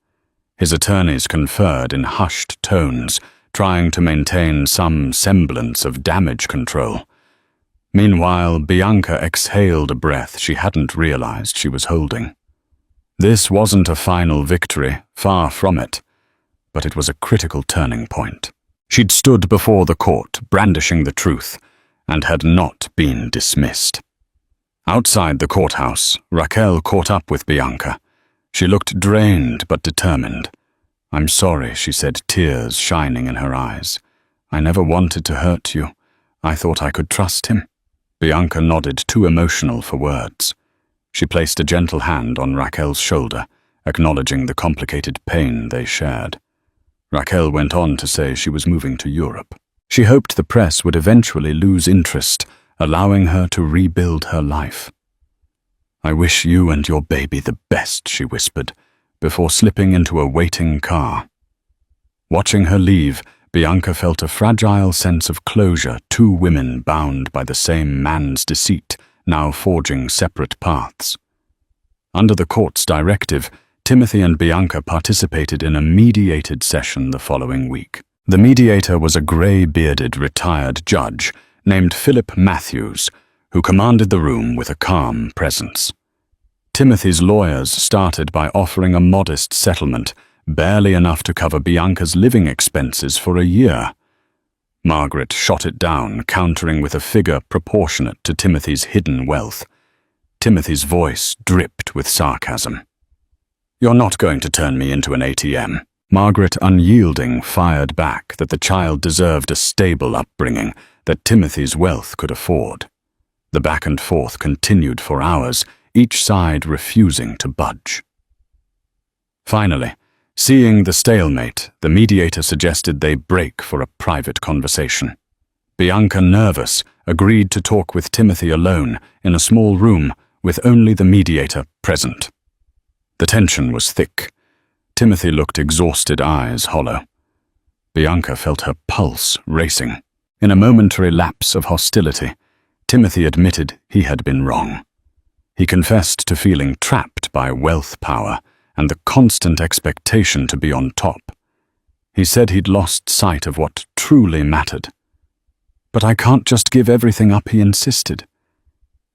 His attorneys conferred in hushed tones, trying to maintain some semblance of damage control. Meanwhile, Bianca exhaled a breath she hadn't realized she was holding. This wasn't a final victory, far from it, but it was a critical turning point. She'd stood before the court, brandishing the truth, and had not been dismissed. Outside the courthouse, Raquel caught up with Bianca. She looked drained but determined. "I'm sorry," she said, tears shining in her eyes. "I never wanted to hurt you. I thought I could trust him." Bianca nodded, too emotional for words. She placed a gentle hand on Raquel's shoulder, acknowledging the complicated pain they shared. Raquel went on to say she was moving to Europe. She hoped the press would eventually lose interest, allowing her to rebuild her life. "I wish you and your baby the best," she whispered, before slipping into a waiting car. Watching her leave, Bianca felt a fragile sense of closure, two women bound by the same man's deceit, now forging separate paths. Under the court's directive, Timothy and Bianca participated in a mediated session the following week. The mediator was a grey-bearded retired judge named Philip Matthews, who commanded the room with a calm presence. Timothy's lawyers started by offering a modest settlement, barely enough to cover Bianca's living expenses for a year. Margaret shot it down, countering with a figure proportionate to Timothy's hidden wealth. Timothy's voice dripped with sarcasm. "You're not going to turn me into an ATM." Margaret, unyielding, fired back that the child deserved a stable upbringing that Timothy's wealth could afford. The back and forth continued for hours, each side refusing to budge. Finally, seeing the stalemate, the mediator suggested they break for a private conversation. Bianca, nervous, agreed to talk with Timothy alone in a small room with only the mediator present. The tension was thick. Timothy looked exhausted, eyes hollow. Bianca felt her pulse racing. In a momentary lapse of hostility, Timothy admitted he had been wrong. He confessed to feeling trapped by wealth power and the constant expectation to be on top. He said he'd lost sight of what truly mattered. "But I can't just give everything up," he insisted.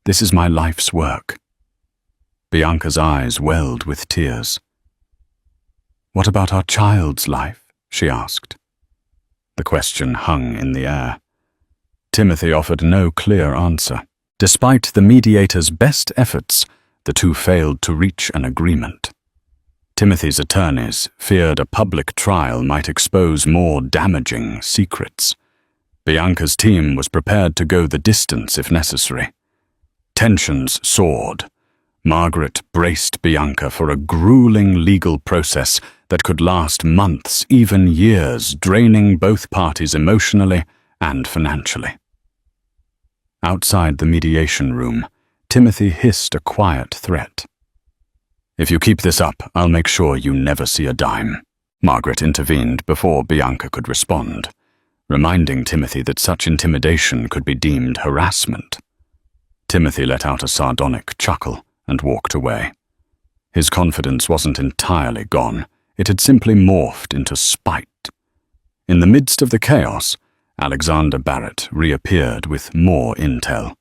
"This is my life's work." Bianca's eyes welled with tears. "What about our child's life?" she asked. The question hung in the air. Timothy offered no clear answer. Despite the mediator's best efforts, the two failed to reach an agreement. Timothy's attorneys feared a public trial might expose more damaging secrets. Bianca's team was prepared to go the distance if necessary. Tensions soared. Margaret braced Bianca for a grueling legal process that could last months, even years, draining both parties emotionally and financially. Outside the mediation room, Timothy hissed a quiet threat. "If you keep this up, I'll make sure you never see a dime." Margaret intervened before Bianca could respond, reminding Timothy that such intimidation could be deemed harassment. Timothy let out a sardonic chuckle and walked away. His confidence wasn't entirely gone. It had simply morphed into spite. In the midst of the chaos, Alexander Barrett reappeared with more intel.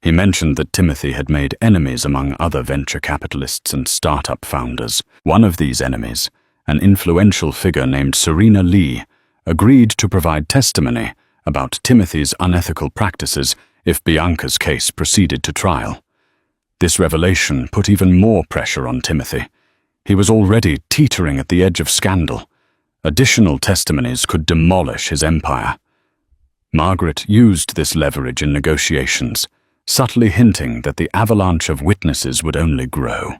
He mentioned that Timothy had made enemies among other venture capitalists and startup founders. One of these enemies, an influential figure named Serena Lee, agreed to provide testimony about Timothy's unethical practices if Bianca's case proceeded to trial. This revelation put even more pressure on Timothy. He was already teetering at the edge of scandal. Additional testimonies could demolish his empire. Margaret used this leverage in negotiations, subtly hinting that the avalanche of witnesses would only grow.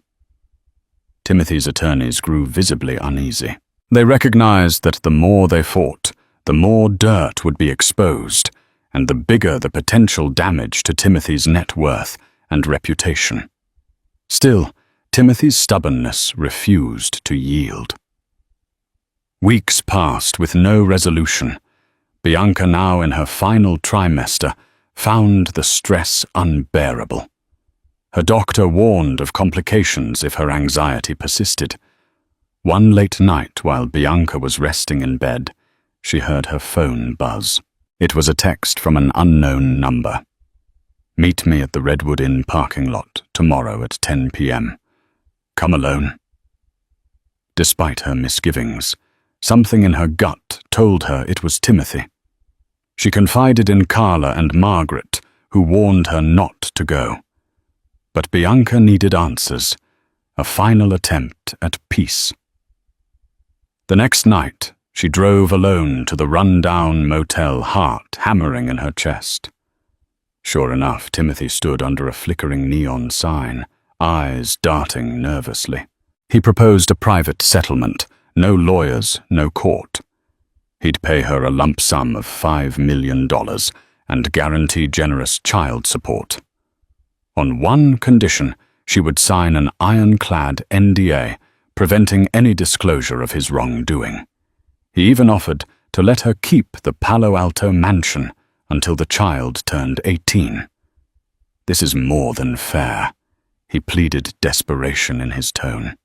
Timothy's attorneys grew visibly uneasy. They recognized that the more they fought, the more dirt would be exposed, and the bigger the potential damage to Timothy's net worth and reputation. Still, Timothy's stubbornness refused to yield. Weeks passed with no resolution. Bianca, now in her final trimester, found the stress unbearable. Her doctor warned of complications if her anxiety persisted. One late night, while Bianca was resting in bed, she heard her phone buzz. It was a text from an unknown number. "Meet me at the Redwood Inn parking lot tomorrow at 10 p.m. Come alone." Despite her misgivings, something in her gut told her it was Timothy. She confided in Carla and Margaret, who warned her not to go. But Bianca needed answers, a final attempt at peace. The next night, she drove alone to the run-down motel, heart hammering in her chest. Sure enough, Timothy stood under a flickering neon sign, eyes darting nervously. He proposed a private settlement, no lawyers, no court. He'd pay her a lump sum of $5 million and guarantee generous child support. On one condition, she would sign an ironclad NDA, preventing any disclosure of his wrongdoing. He even offered to let her keep the Palo Alto mansion until the child turned 18. "This is more than fair," he pleaded, desperation in his tone.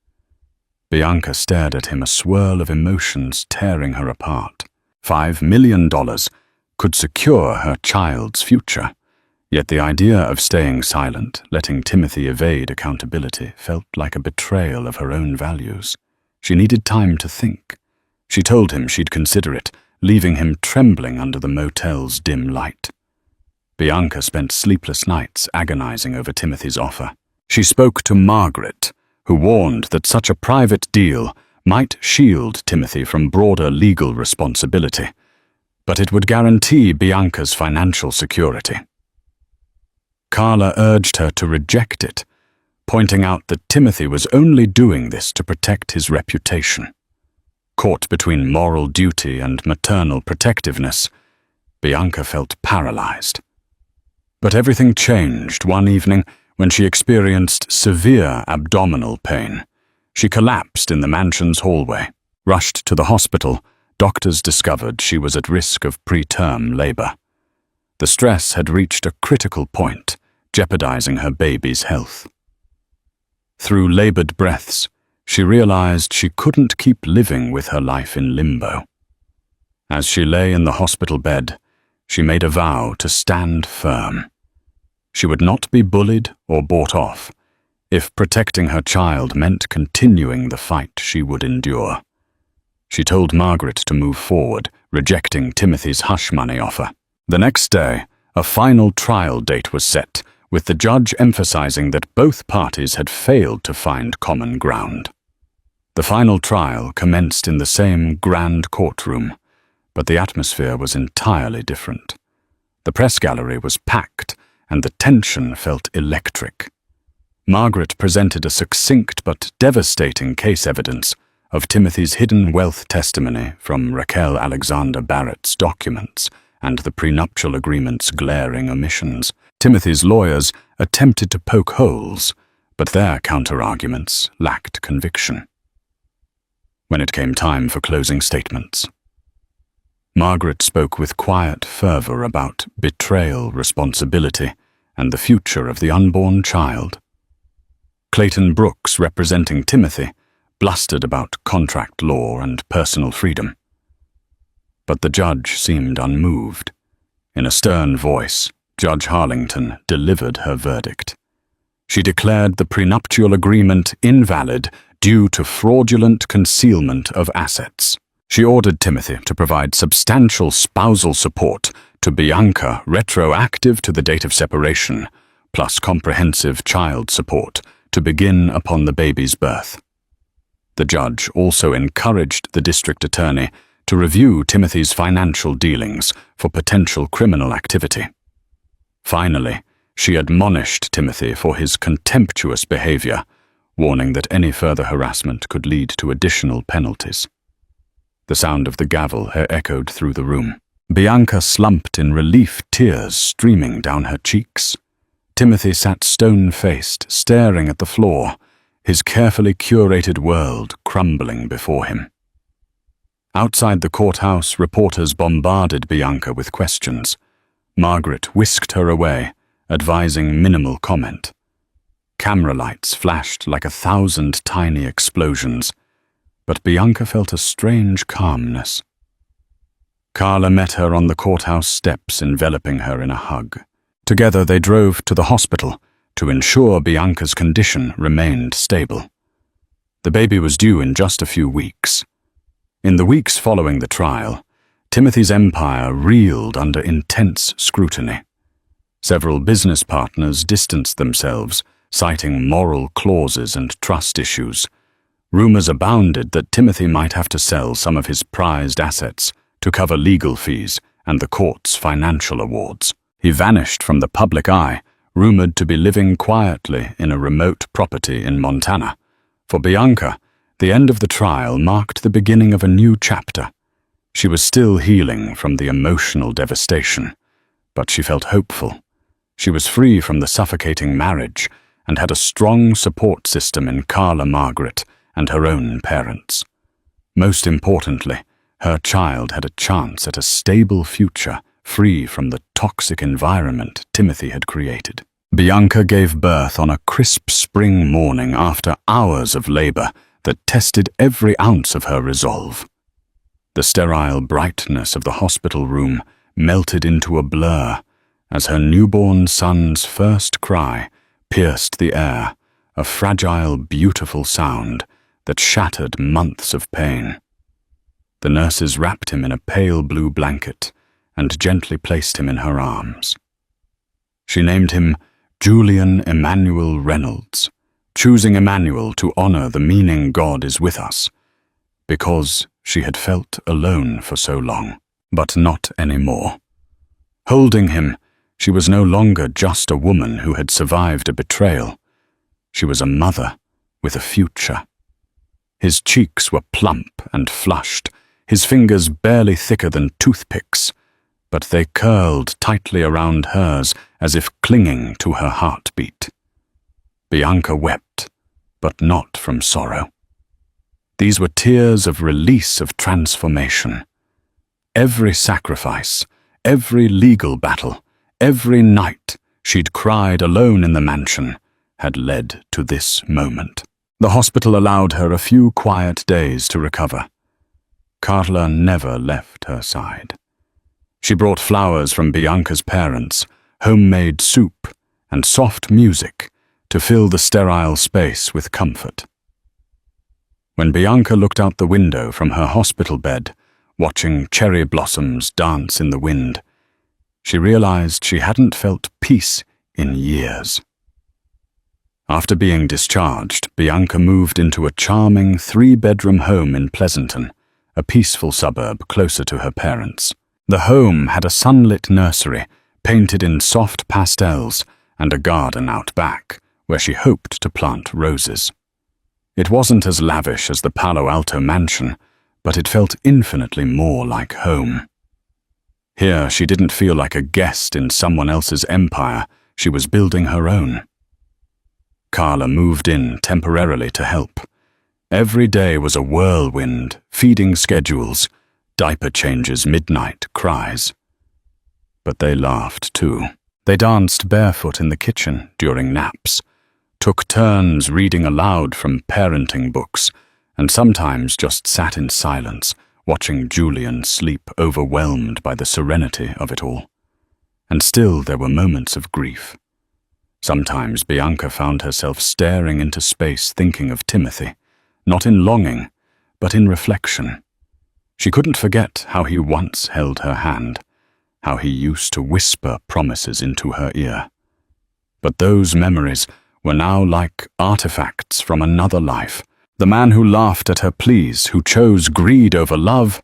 Bianca stared at him, a swirl of emotions tearing her apart. $5 million could secure her child's future, yet the idea of staying silent, letting Timothy evade accountability, felt like a betrayal of her own values. She needed time to think. She told him she'd consider it, leaving him trembling under the motel's dim light. Bianca spent sleepless nights agonizing over Timothy's offer. She spoke to Margaret, who warned that such a private deal might shield Timothy from broader legal responsibility, but it would guarantee Bianca's financial security. Carla urged her to reject it, pointing out that Timothy was only doing this to protect his reputation. Caught between moral duty and maternal protectiveness, Bianca felt paralyzed. But everything changed one evening when she experienced severe abdominal pain. She collapsed in the mansion's hallway. Rushed to the hospital, doctors discovered she was at risk of preterm labor. The stress had reached a critical point, jeopardizing her baby's health. Through labored breaths, she realized she couldn't keep living with her life in limbo. As she lay in the hospital bed, she made a vow to stand firm. She would not be bullied or bought off, if protecting her child meant continuing the fight she would endure. She told Margaret to move forward, rejecting Timothy's hush money offer. The next day, a final trial date was set, with the judge emphasizing that both parties had failed to find common ground. The final trial commenced in the same grand courtroom, but the atmosphere was entirely different. The press gallery was packed, and the tension felt electric. Margaret presented a succinct but devastating case evidence of Timothy's hidden wealth testimony from Raquel Alexander Barrett's documents and the prenuptial agreement's glaring omissions. Timothy's lawyers attempted to poke holes, but their counter-arguments lacked conviction. When it came time for closing statements, Margaret spoke with quiet fervor about betrayal, responsibility, and the future of the unborn child. Clayton Brooks, representing Timothy, blustered about contract law and personal freedom. But the judge seemed unmoved. In a stern voice, Judge Harlington delivered her verdict. She declared the prenuptial agreement invalid due to fraudulent concealment of assets. She ordered Timothy to provide substantial spousal support to Bianca retroactive to the date of separation, plus comprehensive child support to begin upon the baby's birth. The judge also encouraged the district attorney to review Timothy's financial dealings for potential criminal activity. Finally, she admonished Timothy for his contemptuous behavior, warning that any further harassment could lead to additional penalties. The sound of the gavel echoed through the room. Bianca slumped in relief, tears streaming down her cheeks. Timothy sat stone-faced, staring at the floor, his carefully curated world crumbling before him. Outside the courthouse, reporters bombarded Bianca with questions. Margaret whisked her away, advising minimal comment. Camera lights flashed like 1,000 tiny explosions, but Bianca felt a strange calmness. Carla met her on the courthouse steps, enveloping her in a hug. Together they drove to the hospital to ensure Bianca's condition remained stable. The baby was due in just a few weeks. In the weeks following the trial, Timothy's empire reeled under intense scrutiny. Several business partners distanced themselves, citing moral clauses and trust issues. Rumors abounded that Timothy might have to sell some of his prized assets to cover legal fees and the court's financial awards. He vanished from the public eye, rumored to be living quietly in a remote property in Montana. For Bianca, the end of the trial marked the beginning of a new chapter. She was still healing from the emotional devastation, but she felt hopeful. She was free from the suffocating marriage and had a strong support system in Carla Margaret and her own parents. Most importantly, her child had a chance at a stable future, free from the toxic environment Timothy had created. Bianca gave birth on a crisp spring morning after hours of labor that tested every ounce of her resolve. The sterile brightness of the hospital room melted into a blur as her newborn son's first cry pierced the air, a fragile, beautiful sound that shattered months of pain. The nurses wrapped him in a pale blue blanket and gently placed him in her arms. She named him Julian Emmanuel Reynolds, choosing Emmanuel to honor the meaning God is with us, because she had felt alone for so long, but not anymore. Holding him, she was no longer just a woman who had survived a betrayal. She was a mother with a future. His cheeks were plump and flushed, his fingers barely thicker than toothpicks, but they curled tightly around hers as if clinging to her heartbeat. Bianca wept, but not from sorrow. These were tears of release, of transformation. Every sacrifice, every legal battle, every night she'd cried alone in the mansion had led to this moment. The hospital allowed her a few quiet days to recover. Carla never left her side. She brought flowers from Bianca's parents, homemade soup, and soft music to fill the sterile space with comfort. When Bianca looked out the window from her hospital bed, watching cherry blossoms dance in the wind, she realized she hadn't felt peace in years. After being discharged, Bianca moved into a charming 3-bedroom home in Pleasanton, a peaceful suburb closer to her parents. The home had a sunlit nursery, painted in soft pastels, and a garden out back, where she hoped to plant roses. It wasn't as lavish as the Palo Alto mansion, but it felt infinitely more like home. Here, she didn't feel like a guest in someone else's empire. She was building her own. Carla moved in temporarily to help. Every day was a whirlwind, feeding schedules, diaper changes, midnight cries. But they laughed too. They danced barefoot in the kitchen during naps, took turns reading aloud from parenting books, and sometimes just sat in silence, watching Julian sleep, overwhelmed by the serenity of it all. And still there were moments of grief. Sometimes Bianca found herself staring into space, thinking of Timothy, not in longing, but in reflection. She couldn't forget how he once held her hand, how he used to whisper promises into her ear. But those memories were now like artifacts from another life. The man who laughed at her pleas, who chose greed over love,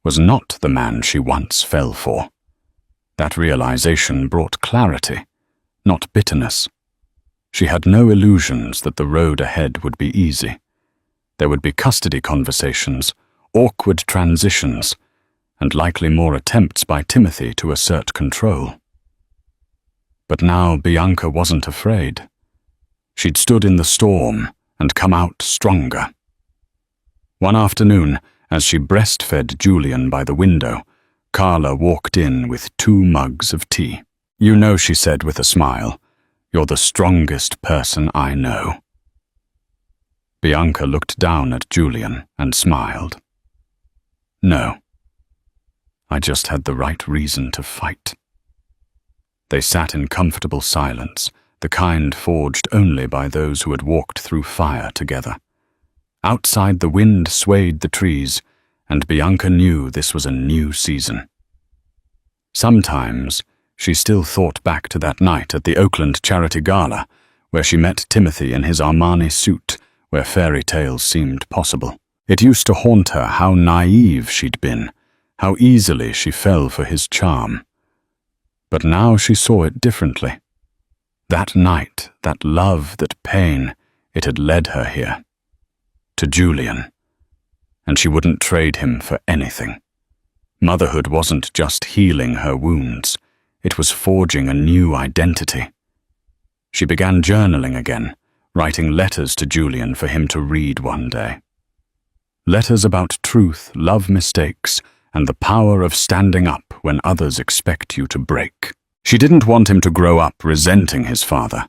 was not the man she once fell for. That realization brought clarity, not bitterness. She had no illusions that the road ahead would be easy. There would be custody conversations, awkward transitions, and likely more attempts by Timothy to assert control. But now Bianca wasn't afraid. She'd stood in the storm and come out stronger. One afternoon, as she breastfed Julian by the window, Carla walked in with 2 mugs of tea. "You know," she said with a smile, "you're the strongest person I know." Bianca looked down at Julian and smiled. "No, I just had the right reason to fight." They sat in comfortable silence, the kind forged only by those who had walked through fire together. Outside, the wind swayed the trees, and Bianca knew this was a new season. Sometimes, she still thought back to that night at the Oakland Charity Gala, where she met Timothy in his Armani suit, where fairy tales seemed possible. It used to haunt her how naive she'd been, how easily she fell for his charm. But now she saw it differently. That night, that love, that pain, it had led her here. To Julian. And she wouldn't trade him for anything. Motherhood wasn't just healing her wounds. It was forging a new identity. She began journaling again, writing letters to Julian for him to read one day. Letters about truth, love mistakes, and the power of standing up when others expect you to break. She didn't want him to grow up resenting his father,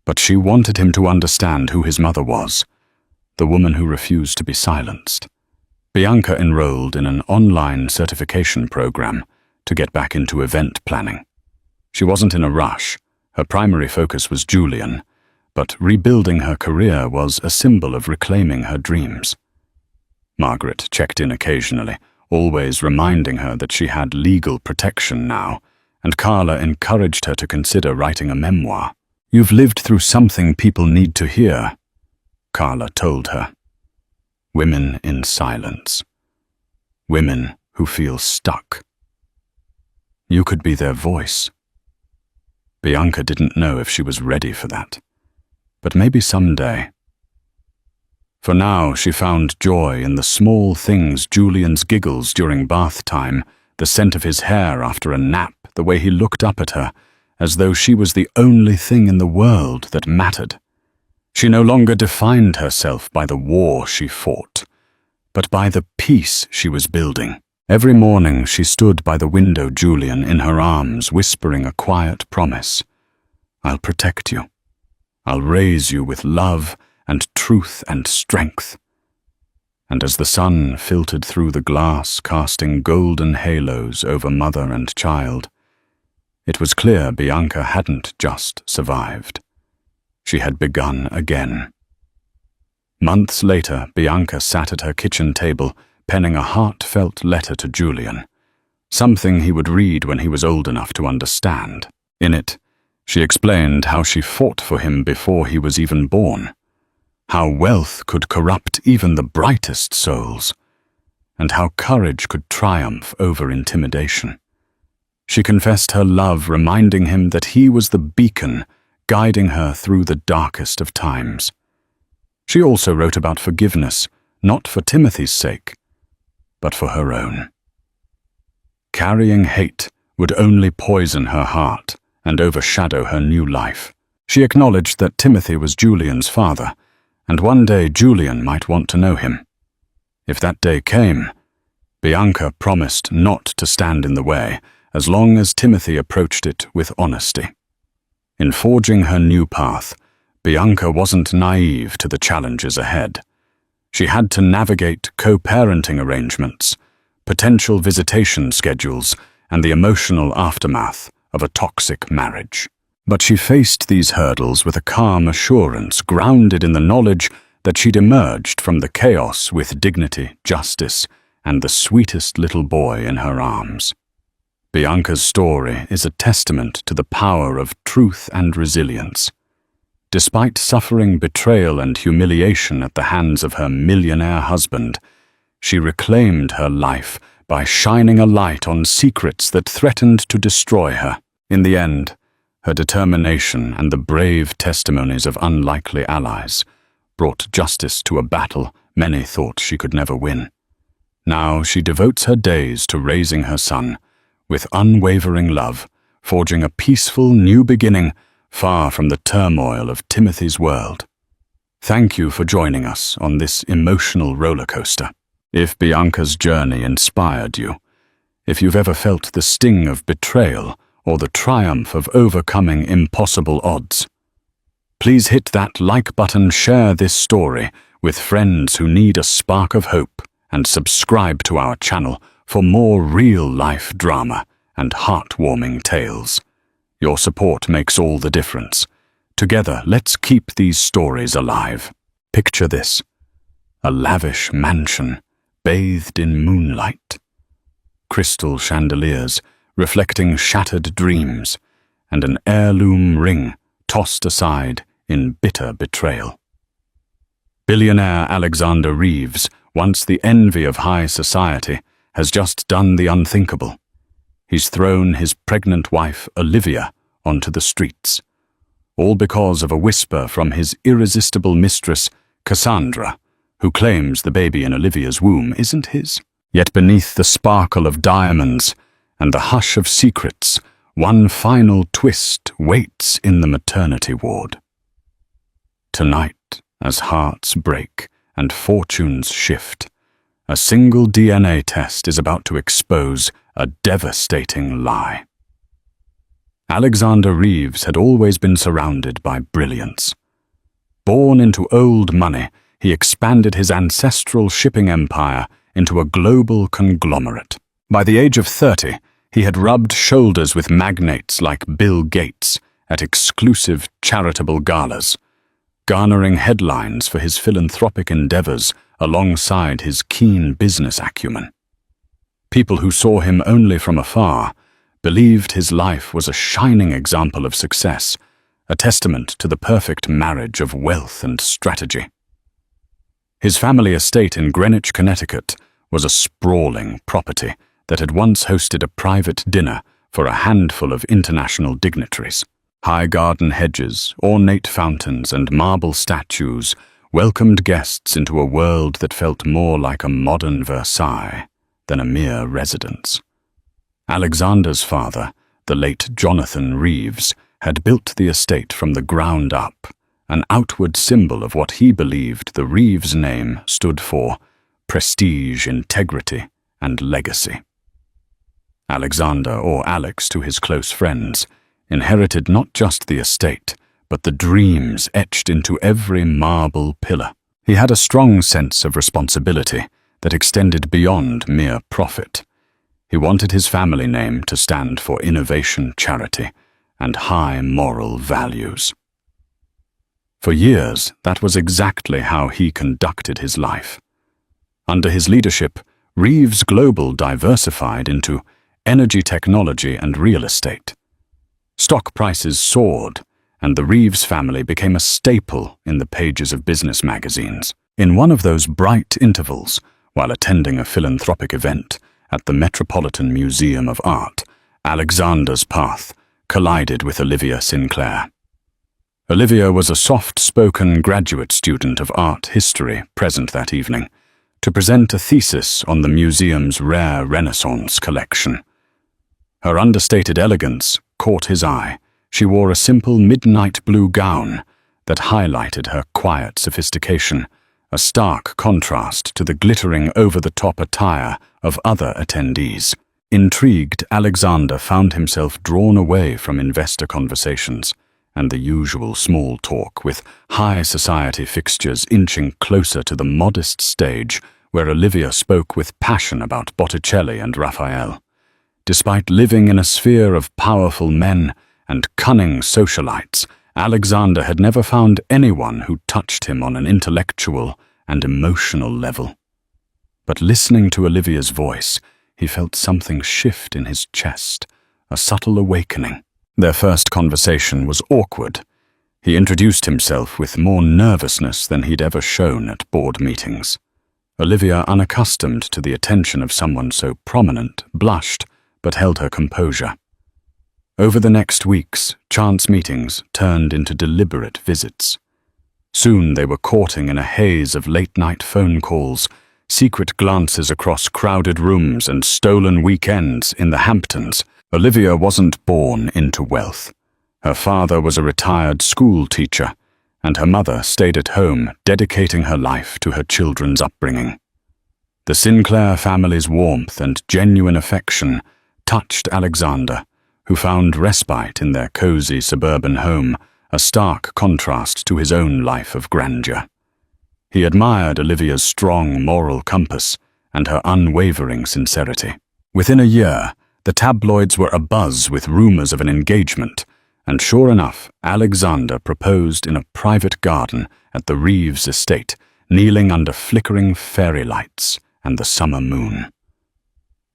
but she wanted him to understand who his mother was, the woman who refused to be silenced. Bianca enrolled in an online certification program to get back into event planning. She wasn't in a rush. Her primary focus was Julian, but rebuilding her career was a symbol of reclaiming her dreams. Margaret checked in occasionally, always reminding her that she had legal protection now, and Carla encouraged her to consider writing a memoir. "You've lived through something people need to hear," Carla told her. Women in silence. Women who feel stuck. You could be their voice. Bianca didn't know if she was ready for that, but maybe someday. For now, she found joy in the small things: Julian's giggles during bath time, the scent of his hair after a nap, the way he looked up at her, as though she was the only thing in the world that mattered. She no longer defined herself by the war she fought, but by the peace she was building. Every morning she stood by the window, Julian in her arms, whispering a quiet promise. "I'll protect you. I'll raise you with love and truth and strength." And as the sun filtered through the glass, casting golden halos over mother and child, it was clear Bianca hadn't just survived. She had begun again. Months later, Bianca sat at her kitchen table, penning a heartfelt letter to Julian, something he would read when he was old enough to understand. In it, she explained how she fought for him before he was even born, how wealth could corrupt even the brightest souls, and how courage could triumph over intimidation. She confessed her love, reminding him that he was the beacon guiding her through the darkest of times. She also wrote about forgiveness, not for Timothy's sake, but for her own. Carrying hate would only poison her heart and overshadow her new life. She acknowledged that Timothy was Julian's father, and one day Julian might want to know him. If that day came, Bianca promised not to stand in the way as long as Timothy approached it with honesty. In forging her new path, Bianca wasn't naive to the challenges ahead. She had to navigate co-parenting arrangements, potential visitation schedules, and the emotional aftermath of a toxic marriage. But she faced these hurdles with a calm assurance grounded in the knowledge that she'd emerged from the chaos with dignity, justice, and the sweetest little boy in her arms. Bianca's story is a testament to the power of truth and resilience. Despite suffering betrayal and humiliation at the hands of her millionaire husband, she reclaimed her life by shining a light on secrets that threatened to destroy her. In the end, her determination and the brave testimonies of unlikely allies brought justice to a battle many thought she could never win. Now she devotes her days to raising her son, with unwavering love, forging a peaceful new beginning far from the turmoil of Timothy's world. Thank you for joining us on this emotional roller coaster. If Bianca's journey inspired you, if you've ever felt the sting of betrayal or the triumph of overcoming impossible odds, please hit that like button, share this story with friends who need a spark of hope, and subscribe to our channel for more real-life drama and heartwarming tales. Your support makes all the difference. Together, let's keep these stories alive. Picture this: a lavish mansion bathed in moonlight, crystal chandeliers reflecting shattered dreams, and an heirloom ring tossed aside in bitter betrayal. Billionaire Alexander Reeves, once the envy of high society, has just done the unthinkable. He's thrown his pregnant wife, Olivia, onto the streets, all because of a whisper from his irresistible mistress, Cassandra, who claims the baby in Olivia's womb isn't his. Yet beneath the sparkle of diamonds and the hush of secrets, one final twist waits in the maternity ward. Tonight, as hearts break and fortunes shift, a single DNA test is about to expose a devastating lie. Alexander Reeves had always been surrounded by brilliance. Born into old money, he expanded his ancestral shipping empire into a global conglomerate. By the age of 30, he had rubbed shoulders with magnates like Bill Gates at exclusive charitable galas, garnering headlines for his philanthropic endeavors alongside his keen business acumen. People who saw him only from afar believed his life was a shining example of success, a testament to the perfect marriage of wealth and strategy. His family estate in Greenwich, Connecticut, was a sprawling property that had once hosted a private dinner for a handful of international dignitaries. High garden hedges, ornate fountains, and marble statues welcomed guests into a world that felt more like a modern Versailles than a mere residence. Alexander's father, the late Jonathan Reeves, had built the estate from the ground up, an outward symbol of what he believed the Reeves name stood for: prestige, integrity, and legacy. Alexander, or Alex to his close friends, inherited not just the estate, but the dreams etched into every marble pillar. He had a strong sense of responsibility that extended beyond mere profit. He wanted his family name to stand for innovation, charity, and high moral values. For years, that was exactly how he conducted his life. Under his leadership, Reeves Global diversified into energy technology and real estate. Stock prices soared, and the Reeves family became a staple in the pages of business magazines. In one of those bright intervals, while attending a philanthropic event at the Metropolitan Museum of Art, Alexander's path collided with Olivia Sinclair. Olivia was a soft-spoken graduate student of art history present that evening to present a thesis on the museum's rare Renaissance collection. Her understated elegance caught his eye. She wore a simple midnight blue gown that highlighted her quiet sophistication, a stark contrast to the glittering over-the-top attire of other attendees. Intrigued, Alexander found himself drawn away from investor conversations and the usual small talk, with high society fixtures inching closer to the modest stage where Olivia spoke with passion about Botticelli and Raphael. Despite living in a sphere of powerful men and cunning socialites, Alexander had never found anyone who touched him on an intellectual and emotional level. But listening to Olivia's voice, he felt something shift in his chest, a subtle awakening. Their first conversation was awkward. He introduced himself with more nervousness than he'd ever shown at board meetings. Olivia, unaccustomed to the attention of someone so prominent, blushed but held her composure. Over the next weeks, chance meetings turned into deliberate visits. Soon they were courting in a haze of late-night phone calls, secret glances across crowded rooms, and stolen weekends in the Hamptons. Olivia wasn't born into wealth. Her father was a retired school teacher, and her mother stayed at home, dedicating her life to her children's upbringing. The Sinclair family's warmth and genuine affection touched Alexander, who found respite in their cozy suburban home, a stark contrast to his own life of grandeur. He admired Olivia's strong moral compass and her unwavering sincerity. Within a year, the tabloids were abuzz with rumors of an engagement, and sure enough, Alexander proposed in a private garden at the Reeves estate, kneeling under flickering fairy lights and the summer moon.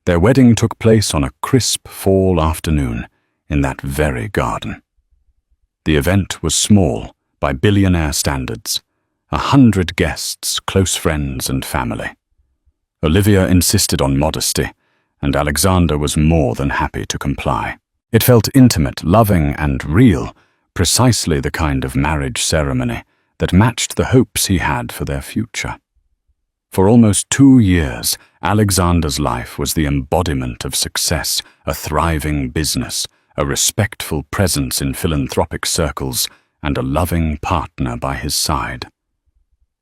Their wedding took place on a crisp fall afternoon in that very garden. The event was small by billionaire standards, 100 guests, close friends and family. Olivia insisted on modesty, and Alexander was more than happy to comply. It felt intimate, loving, and real, precisely the kind of marriage ceremony that matched the hopes he had for their future. For almost 2 years, Alexander's life was the embodiment of success, a thriving business, a respectful presence in philanthropic circles, and a loving partner by his side.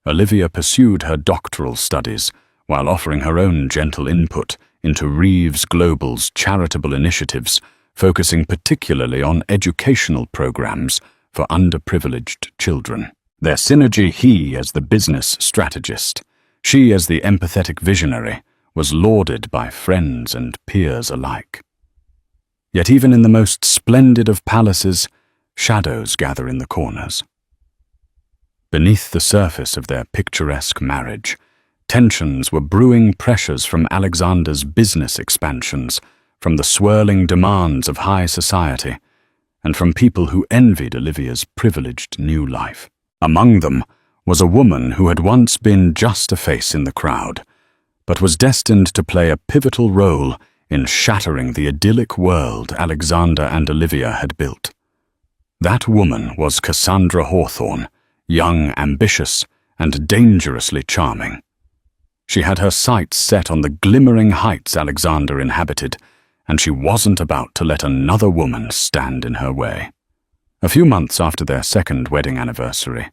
Olivia pursued her doctoral studies while offering her own gentle input into Reeves Global's charitable initiatives, focusing particularly on educational programs for underprivileged children. Their synergy, he as the business strategist, she as the empathetic visionary, was lauded by friends and peers alike. Yet even in the most splendid of palaces, shadows gather in the corners. Beneath the surface of their picturesque marriage, tensions were brewing, pressures from Alexander's business expansions, from the swirling demands of high society, and from people who envied Olivia's privileged new life. Among them was a woman who had once been just a face in the crowd, but was destined to play a pivotal role in shattering the idyllic world Alexander and Olivia had built. That woman was Cassandra Hawthorne, young, ambitious, and dangerously charming. She had her sights set on the glimmering heights Alexander inhabited, and she wasn't about to let another woman stand in her way. A few months after their second wedding anniversary,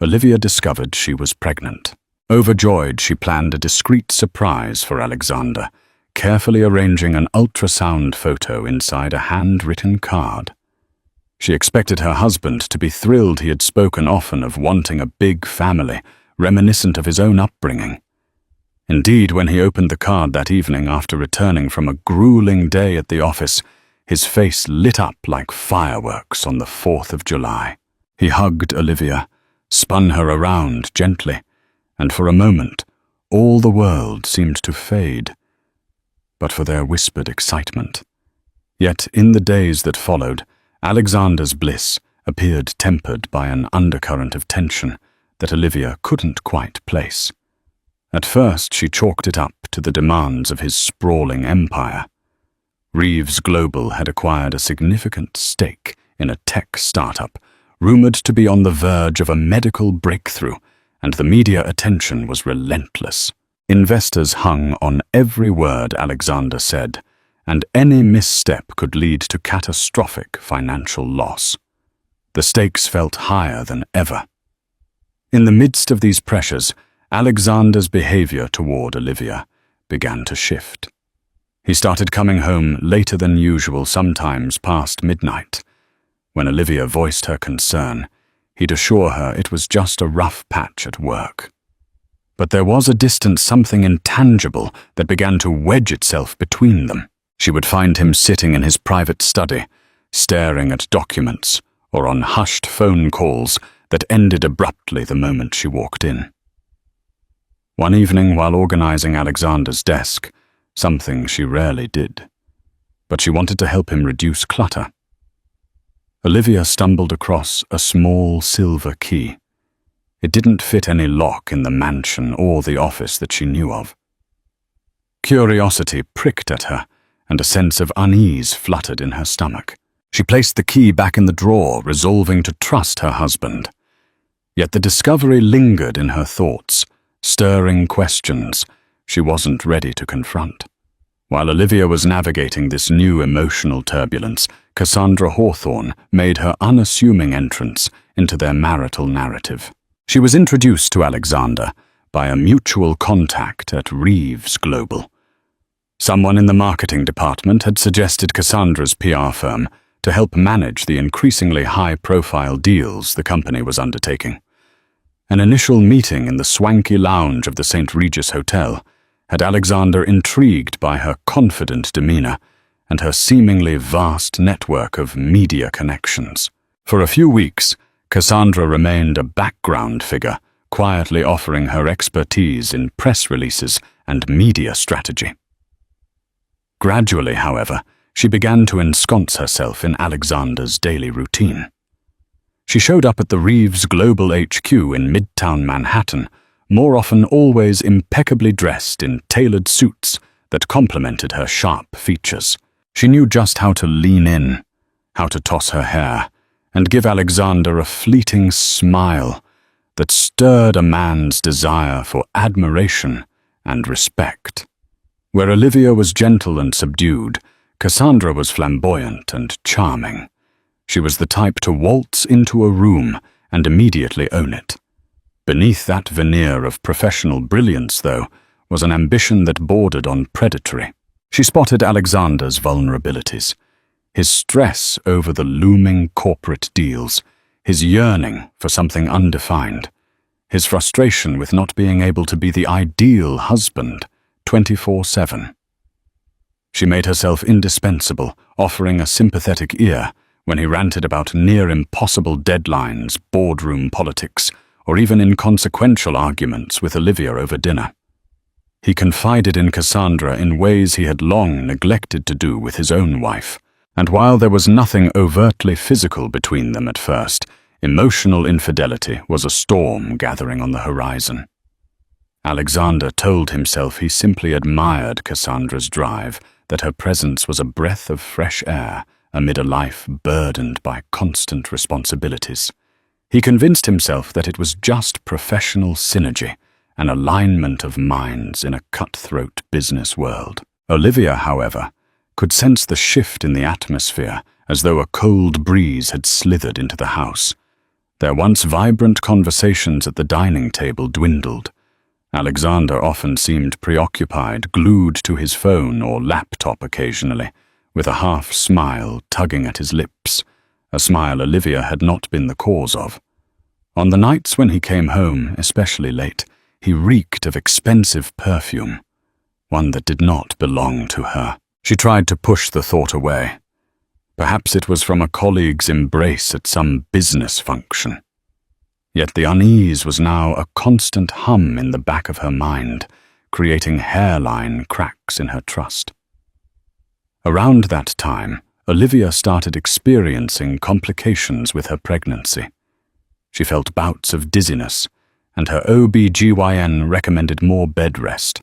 Olivia discovered she was pregnant. Overjoyed, she planned a discreet surprise for Alexander, carefully arranging an ultrasound photo inside a handwritten card. She expected her husband to be thrilled he had spoken often of wanting a big family, reminiscent of his own upbringing. Indeed, when he opened the card that evening after returning from a grueling day at the office, his face lit up like fireworks on the 4th of July. He hugged Olivia, spun her around gently, and for a moment, all the world seemed to fade, but for their whispered excitement. Yet in the days that followed, Alexander's bliss appeared tempered by an undercurrent of tension that Olivia couldn't quite place. At first, she chalked it up to the demands of his sprawling empire. Reeves Global had acquired a significant stake in a tech startup, rumored to be on the verge of a medical breakthrough, and the media attention was relentless. Investors hung on every word Alexander said, and any misstep could lead to catastrophic financial loss. The stakes felt higher than ever. In the midst of these pressures, Alexander's behavior toward Olivia began to shift. He started coming home later than usual, sometimes past midnight. When Olivia voiced her concern, he'd assure her it was just a rough patch at work. But there was a distant something intangible that began to wedge itself between them. She would find him sitting in his private study, staring at documents or on hushed phone calls that ended abruptly the moment she walked in. One evening, while organizing Alexander's desk, something she rarely did, but she wanted to help him reduce clutter, Olivia stumbled across a small silver key. It didn't fit any lock in the mansion or the office that she knew of. Curiosity pricked at her, and a sense of unease fluttered in her stomach. She placed the key back in the drawer, resolving to trust her husband. Yet the discovery lingered in her thoughts, stirring questions she wasn't ready to confront. While Olivia was navigating this new emotional turbulence, Cassandra Hawthorne made her unassuming entrance into their marital narrative. She was introduced to Alexander by a mutual contact at Reeves Global. Someone in the marketing department had suggested Cassandra's PR firm to help manage the increasingly high-profile deals the company was undertaking. An initial meeting in the swanky lounge of the St. Regis Hotel had Alexander intrigued by her confident demeanor and her seemingly vast network of media connections. For a few weeks, Cassandra remained a background figure, quietly offering her expertise in press releases and media strategy. Gradually, however, she began to ensconce herself in Alexander's daily routine. She showed up at the Reeves Global HQ in Midtown Manhattan, more often always impeccably dressed in tailored suits that complemented her sharp features. She knew just how to lean in, how to toss her hair, and give Alexander a fleeting smile that stirred a man's desire for admiration and respect. Where Olivia was gentle and subdued, Cassandra was flamboyant and charming. She was the type to waltz into a room and immediately own it. Beneath that veneer of professional brilliance, though, was an ambition that bordered on predatory. She spotted Alexander's vulnerabilities, his stress over the looming corporate deals, his yearning for something undefined, his frustration with not being able to be the ideal husband 24/7. She made herself indispensable, offering a sympathetic ear when he ranted about near-impossible deadlines, boardroom politics, or even inconsequential arguments with Olivia over dinner. He confided in Cassandra in ways he had long neglected to do with his own wife, and while there was nothing overtly physical between them at first, emotional infidelity was a storm gathering on the horizon. Alexander told himself he simply admired Cassandra's drive, that her presence was a breath of fresh air amid a life burdened by constant responsibilities. He convinced himself that it was just professional synergy, an alignment of minds in a cutthroat business world. Olivia, however, could sense the shift in the atmosphere as though a cold breeze had slithered into the house. Their once vibrant conversations at the dining table dwindled. Alexander often seemed preoccupied, glued to his phone or laptop occasionally, with a half-smile tugging at his lips, a smile Olivia had not been the cause of. On the nights when he came home, especially late, he reeked of expensive perfume, one that did not belong to her. She tried to push the thought away. Perhaps it was from a colleague's embrace at some business function. Yet the unease was now a constant hum in the back of her mind, creating hairline cracks in her trust. Around that time, Olivia started experiencing complications with her pregnancy. She felt bouts of dizziness, and her OB/GYN recommended more bed rest.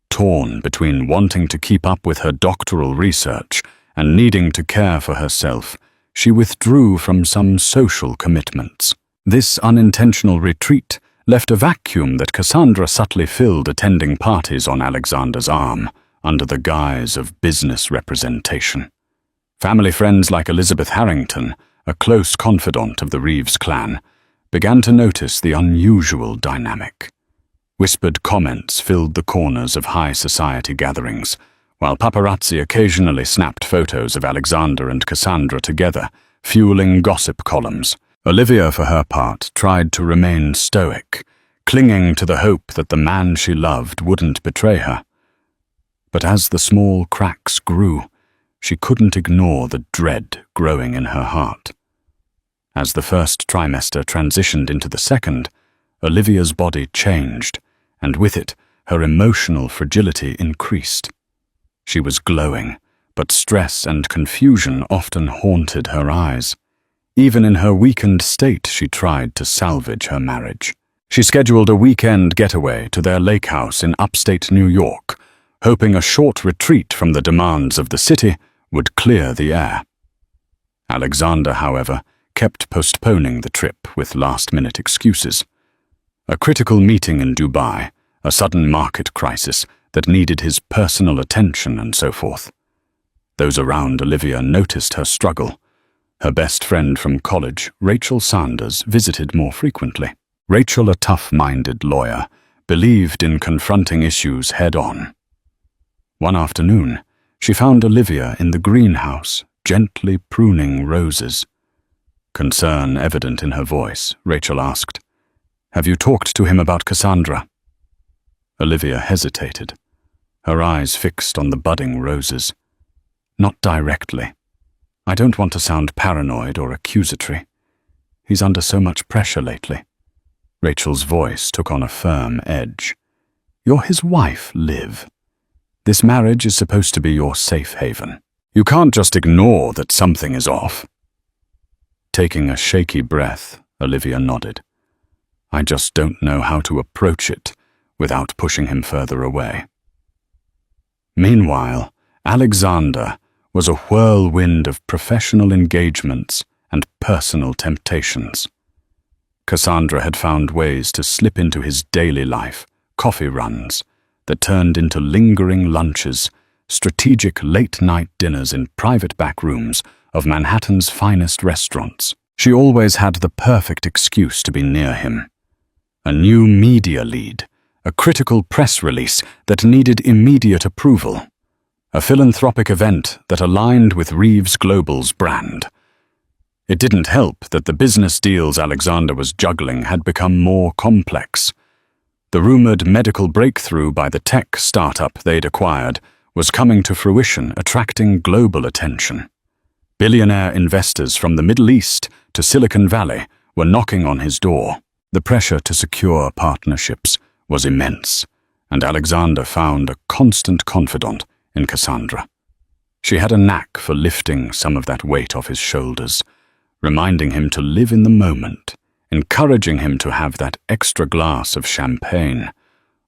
Torn between wanting to keep up with her doctoral research and needing to care for herself, she withdrew from some social commitments. This unintentional retreat left a vacuum that Cassandra subtly filled attending parties on Alexander's arm, under the guise of business representation. Family friends like Elizabeth Harrington, a close confidant of the Reeves clan, began to notice the unusual dynamic. Whispered comments filled the corners of high society gatherings, while paparazzi occasionally snapped photos of Alexander and Cassandra together, fueling gossip columns. Olivia, for her part, tried to remain stoic, clinging to the hope that the man she loved wouldn't betray her. But as the small cracks grew, she couldn't ignore the dread growing in her heart. As the first trimester transitioned into the second, Olivia's body changed, and with it, her emotional fragility increased. She was glowing, but stress and confusion often haunted her eyes. Even in her weakened state, she tried to salvage her marriage. She scheduled a weekend getaway to their lake house in upstate New York, hoping a short retreat from the demands of the city would clear the air. Alexander, however, kept postponing the trip with last-minute excuses. A critical meeting in Dubai, a sudden market crisis that needed his personal attention, and so forth. Those around Olivia noticed her struggle. Her best friend from college, Rachel Sanders, visited more frequently. Rachel, a tough-minded lawyer, believed in confronting issues head-on. One afternoon, she found Olivia in the greenhouse, gently pruning roses. Concern evident in her voice, Rachel asked, "Have you talked to him about Cassandra?" Olivia hesitated, her eyes fixed on the budding roses. "Not directly. I don't want to sound paranoid or accusatory. He's under so much pressure lately." Rachel's voice took on a firm edge. "You're his wife, Liv. This marriage is supposed to be your safe haven. You can't just ignore that something is off." Taking a shaky breath, Olivia nodded. "I just don't know how to approach it without pushing him further away." Meanwhile, Alexander was a whirlwind of professional engagements and personal temptations. Cassandra had found ways to slip into his daily life, coffee runs, that turned into lingering lunches, strategic late-night dinners in private back rooms of Manhattan's finest restaurants. She always had the perfect excuse to be near him. A new media lead, a critical press release that needed immediate approval, a philanthropic event that aligned with Reeves Global's brand. It didn't help that the business deals Alexander was juggling had become more complex. The rumored medical breakthrough by the tech startup they'd acquired was coming to fruition, attracting global attention. Billionaire investors from the Middle East to Silicon Valley were knocking on his door. The pressure to secure partnerships was immense, and Alexander found a constant confidant in Cassandra. She had a knack for lifting some of that weight off his shoulders, reminding him to live in the moment, encouraging him to have that extra glass of champagne,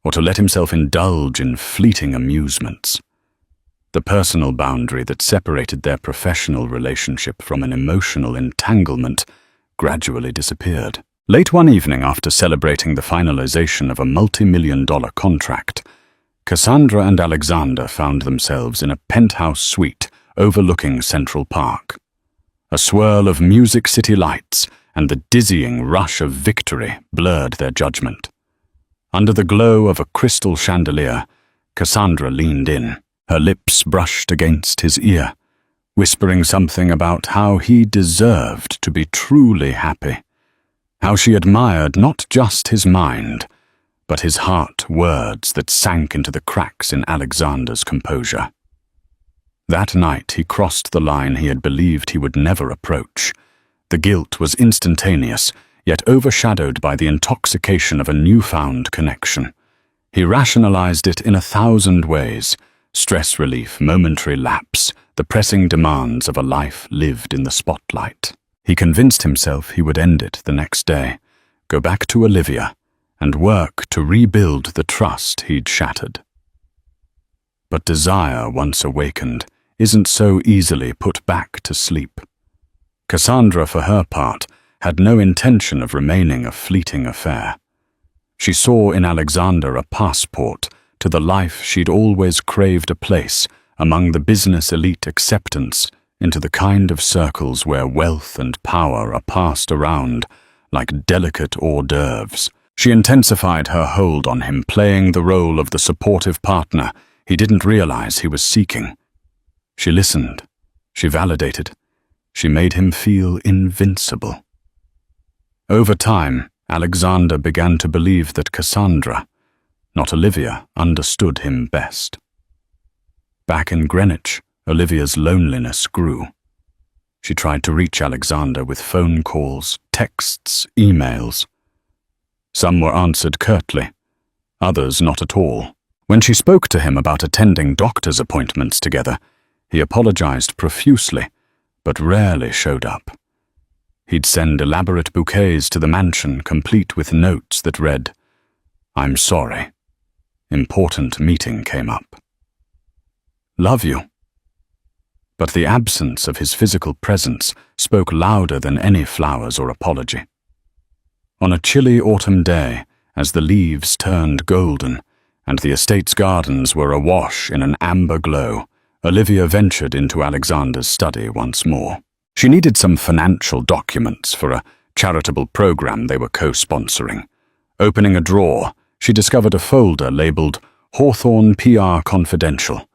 or to let himself indulge in fleeting amusements. The personal boundary that separated their professional relationship from an emotional entanglement gradually disappeared. Late one evening, after celebrating the finalization of a multi-million-dollar contract, Cassandra and Alexander found themselves in a penthouse suite overlooking Central Park. A swirl of Music City lights and the dizzying rush of victory blurred their judgment. Under the glow of a crystal chandelier, Cassandra leaned in. Her lips brushed against his ear, whispering something about how he deserved to be truly happy. How she admired not just his mind, but his heart words that sank into the cracks in Alexander's composure. That night he crossed the line he had believed he would never approach. The guilt was instantaneous, yet overshadowed by the intoxication of a newfound connection. He rationalized it in 1,000 ways: stress relief, momentary lapse, the pressing demands of a life lived in the spotlight. He convinced himself he would end it the next day, go back to Olivia, and work to rebuild the trust he'd shattered. But desire, once awakened, isn't so easily put back to sleep. Cassandra, for her part, had no intention of remaining a fleeting affair. She saw in Alexander a passport to the life she'd always craved a place among the business elite acceptance into the kind of circles where wealth and power are passed around like delicate hors d'oeuvres. She intensified her hold on him, playing the role of the supportive partner he didn't realize he was seeking. She listened. She validated. She made him feel invincible. Over time, Alexander began to believe that Cassandra, not Olivia, understood him best. Back in Greenwich, Olivia's loneliness grew. She tried to reach Alexander with phone calls, texts, emails. Some were answered curtly, others not at all. When she spoke to him about attending doctor's appointments together, he apologized profusely, but rarely showed up. He'd send elaborate bouquets to the mansion, complete with notes that read, "I'm sorry. Important meeting came up. Love you." But the absence of his physical presence spoke louder than any flowers or apology. On a chilly autumn day, as the leaves turned golden and the estate's gardens were awash in an amber glow, Olivia ventured into Alexander's study once more. She needed some financial documents for a charitable program they were co-sponsoring. Opening a drawer, she discovered a folder labeled Hawthorne PR Confidential.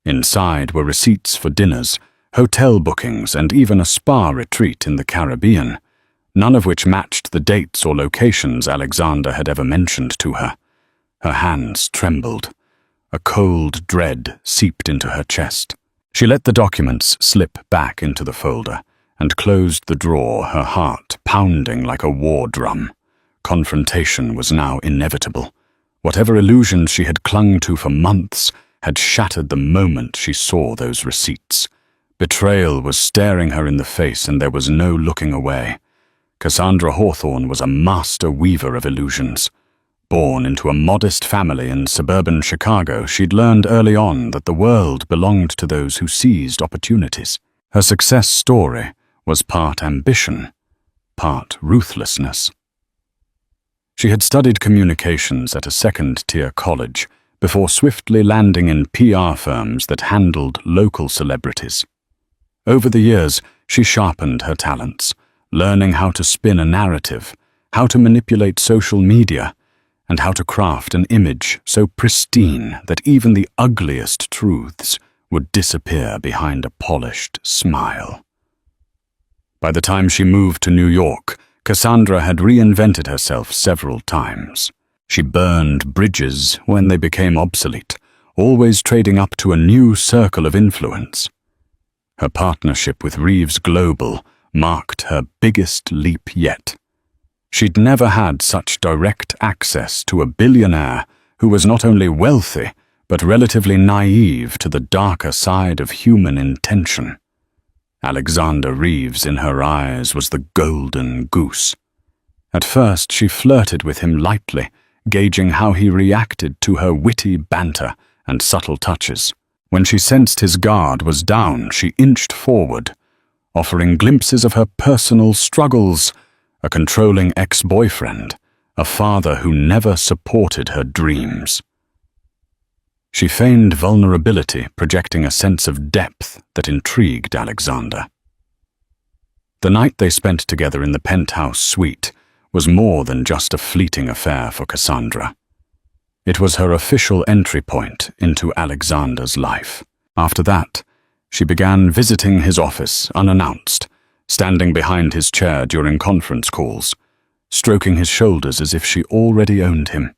Inside were receipts for dinners, hotel bookings, and even a spa retreat in the Caribbean, none of which matched the dates or locations Alexander had ever mentioned to her. Her hands trembled. A cold dread seeped into her chest. She let the documents slip back into the folder and closed the drawer, her heart pounding like a war drum. Confrontation was now inevitable. Whatever illusions she had clung to for months had shattered the moment she saw those receipts. Betrayal was staring her in the face, and there was no looking away. Cassandra Hawthorne was a master weaver of illusions. Born into a modest family in suburban Chicago, she'd learned early on that the world belonged to those who seized opportunities. Her success story was part ambition, part ruthlessness. She had studied communications at a second-tier college before swiftly landing in PR firms that handled local celebrities. Over the years, she sharpened her talents, learning how to spin a narrative, how to manipulate social media, and how to craft an image so pristine that even the ugliest truths would disappear behind a polished smile. By the time she moved to New York, Cassandra had reinvented herself several times. She burned bridges when they became obsolete, always trading up to a new circle of influence. Her partnership with Reeves Global marked her biggest leap yet. She'd never had such direct access to a billionaire who was not only wealthy, but relatively naive to the darker side of human intention. Alexander Reeves in her eyes was the golden goose. At first she flirted with him lightly, gauging how he reacted to her witty banter and subtle touches. When she sensed his guard was down, she inched forward, offering glimpses of her personal struggles, a controlling ex-boyfriend, a father who never supported her dreams. She feigned vulnerability, projecting a sense of depth that intrigued Alexander. The night they spent together in the penthouse suite was more than just a fleeting affair for Cassandra. It was her official entry point into Alexander's life. After that, she began visiting his office unannounced, standing behind his chair during conference calls, stroking his shoulders as if she already owned him.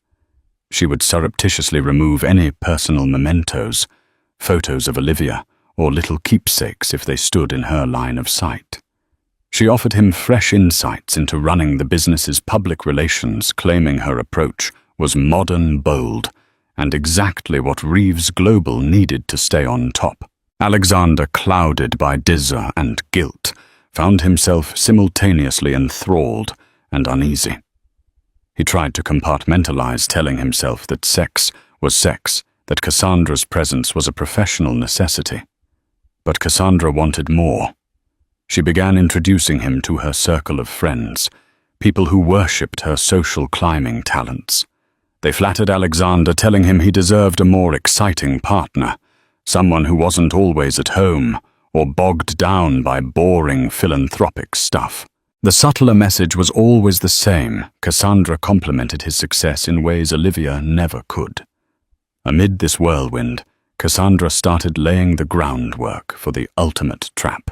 She would surreptitiously remove any personal mementos, photos of Olivia, or little keepsakes if they stood in her line of sight. She offered him fresh insights into running the business's public relations, claiming her approach was modern, bold, and exactly what Reeves Global needed to stay on top. Alexander, clouded by dizza and guilt, found himself simultaneously enthralled and uneasy. He tried to compartmentalize, telling himself that sex was sex, that Cassandra's presence was a professional necessity. But Cassandra wanted more. She began introducing him to her circle of friends, people who worshipped her social climbing talents. They flattered Alexander, telling him he deserved a more exciting partner, someone who wasn't always at home or bogged down by boring philanthropic stuff. The subtler message was always the same. Cassandra complimented his success in ways Olivia never could. Amid this whirlwind, Cassandra started laying the groundwork for the ultimate trap.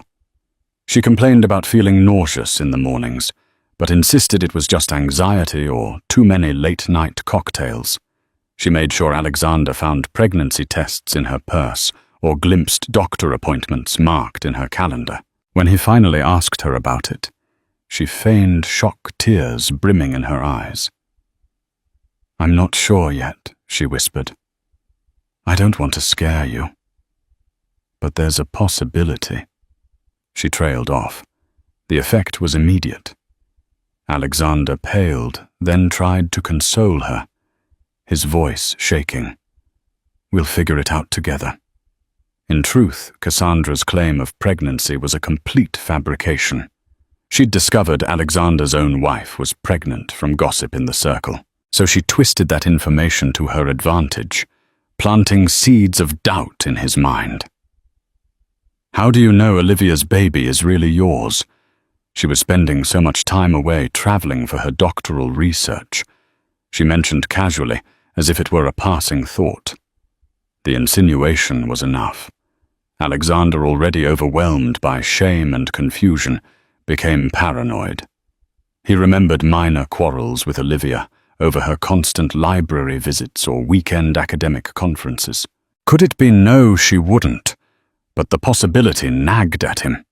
She complained about feeling nauseous in the mornings, but insisted it was just anxiety or too many late-night cocktails. She made sure Alexander found pregnancy tests in her purse or glimpsed doctor appointments marked in her calendar. When he finally asked her about it, she feigned shock tears brimming in her eyes. "I'm not sure yet," she whispered. "I don't want to scare you. But there's a possibility." She trailed off. The effect was immediate. Alexander paled, then tried to console her, his voice shaking. "We'll figure it out together." In truth, Cassandra's claim of pregnancy was a complete fabrication. She'd discovered Alexander's own wife was pregnant from gossip in the circle, so she twisted that information to her advantage, planting seeds of doubt in his mind. "How do you know Olivia's baby is really yours?" She was spending so much time away traveling for her doctoral research. She mentioned casually, as if it were a passing thought. The insinuation was enough. Alexander, already overwhelmed by shame and confusion, became paranoid. He remembered minor quarrels with Olivia over her constant library visits or weekend academic conferences. Could it be no, she wouldn't? But the possibility nagged at him.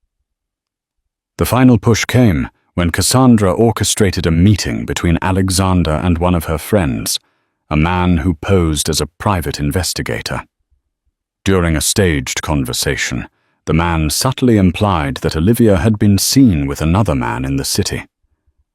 The final push came when Cassandra orchestrated a meeting between Alexander and one of her friends, a man who posed as a private investigator. During a staged conversation, the man subtly implied that Olivia had been seen with another man in the city.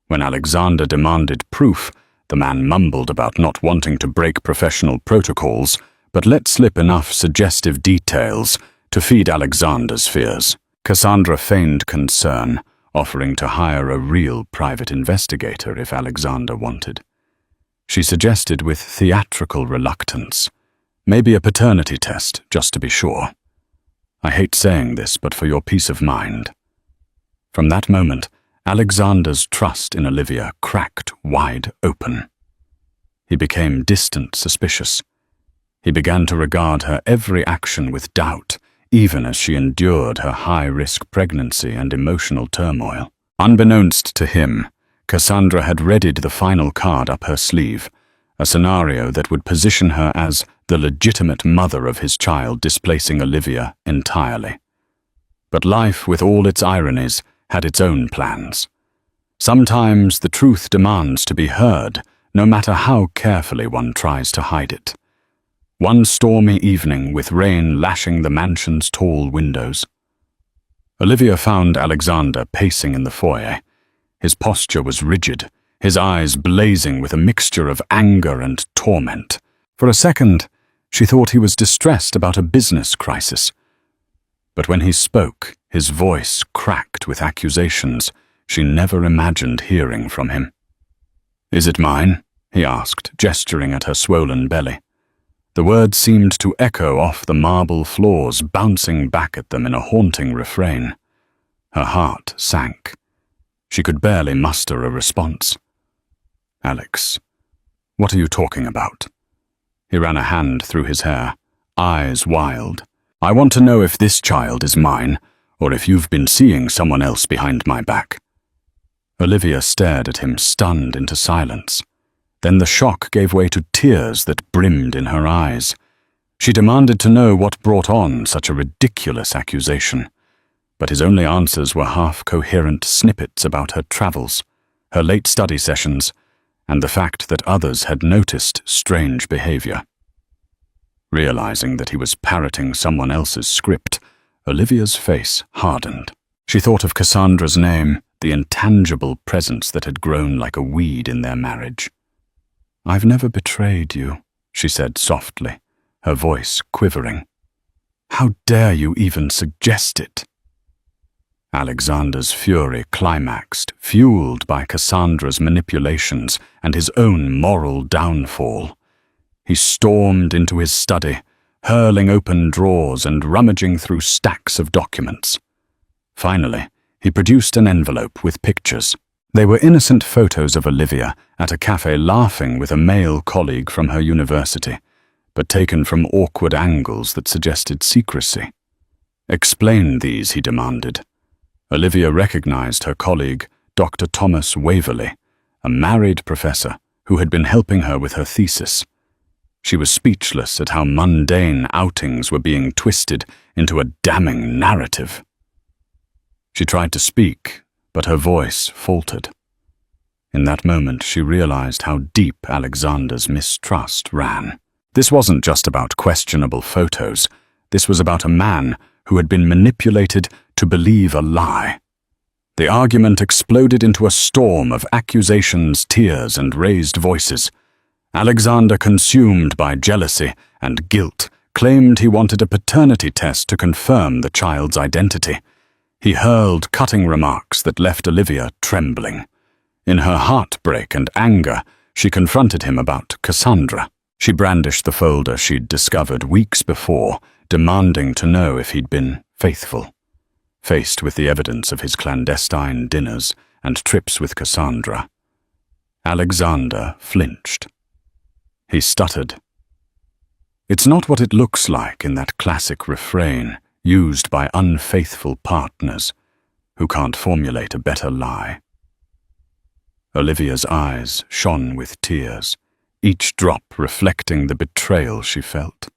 When Alexander demanded proof, the man mumbled about not wanting to break professional protocols, but let slip enough suggestive details to feed Alexander's fears. Cassandra feigned concern, offering to hire a real private investigator if Alexander wanted. She suggested with theatrical reluctance, maybe a paternity test, just to be sure. "I hate saying this, but for your peace of mind." From that moment, Alexander's trust in Olivia cracked wide open. He became distant, suspicious. He began to regard her every action with doubt, even as she endured her high-risk pregnancy and emotional turmoil. Unbeknownst to him, Cassandra had readied the final card up her sleeve, a scenario that would position her as the legitimate mother of his child, displacing Olivia entirely. But life, with all its ironies, had its own plans. Sometimes the truth demands to be heard, no matter how carefully one tries to hide it. One stormy evening, with rain lashing the mansion's tall windows, Olivia found Alexander pacing in the foyer. His posture was rigid, his eyes blazing with a mixture of anger and torment. For a second, she thought he was distressed about a business crisis. But when he spoke, his voice cracked with accusations she never imagined hearing from him. "Is it mine?" he asked, gesturing at her swollen belly. The words seemed to echo off the marble floors, bouncing back at them in a haunting refrain. Her heart sank. She could barely muster a response. "Alex, what are you talking about?" He ran a hand through his hair, eyes wild. "I want to know if this child is mine, or if you've been seeing someone else behind my back." Olivia stared at him, stunned into silence. Then the shock gave way to tears that brimmed in her eyes. She demanded to know what brought on such a ridiculous accusation. But his only answers were half-coherent snippets about her travels, her late study sessions, and the fact that others had noticed strange behavior. Realizing that he was parroting someone else's script, Olivia's face hardened. She thought of Cassandra's name, the intangible presence that had grown like a weed in their marriage. "I've never betrayed you," she said softly, her voice quivering. "How dare you even suggest it?" Alexander's fury climaxed, fueled by Cassandra's manipulations and his own moral downfall. He stormed into his study, hurling open drawers and rummaging through stacks of documents. Finally, he produced an envelope with pictures. They were innocent photos of Olivia at a cafe laughing with a male colleague from her university, but taken from awkward angles that suggested secrecy. "Explain these," he demanded. Olivia recognized her colleague, Dr. Thomas Waverley, a married professor who had been helping her with her thesis. She was speechless at how mundane outings were being twisted into a damning narrative. She tried to speak, but her voice faltered. In that moment, she realized how deep Alexander's mistrust ran. This wasn't just about questionable photos. This was about a man who had been manipulated to believe a lie. The argument exploded into a storm of accusations, tears, and raised voices. Alexander, consumed by jealousy and guilt, claimed he wanted a paternity test to confirm the child's identity. He hurled cutting remarks that left Olivia trembling. In her heartbreak and anger, she confronted him about Cassandra. She brandished the folder she'd discovered weeks before, demanding to know if he'd been faithful. Faced with the evidence of his clandestine dinners and trips with Cassandra, Alexander flinched. He stuttered. "It's not what it looks like in that classic refrain used by unfaithful partners who can't formulate a better lie." Olivia's eyes shone with tears, each drop reflecting the betrayal she felt.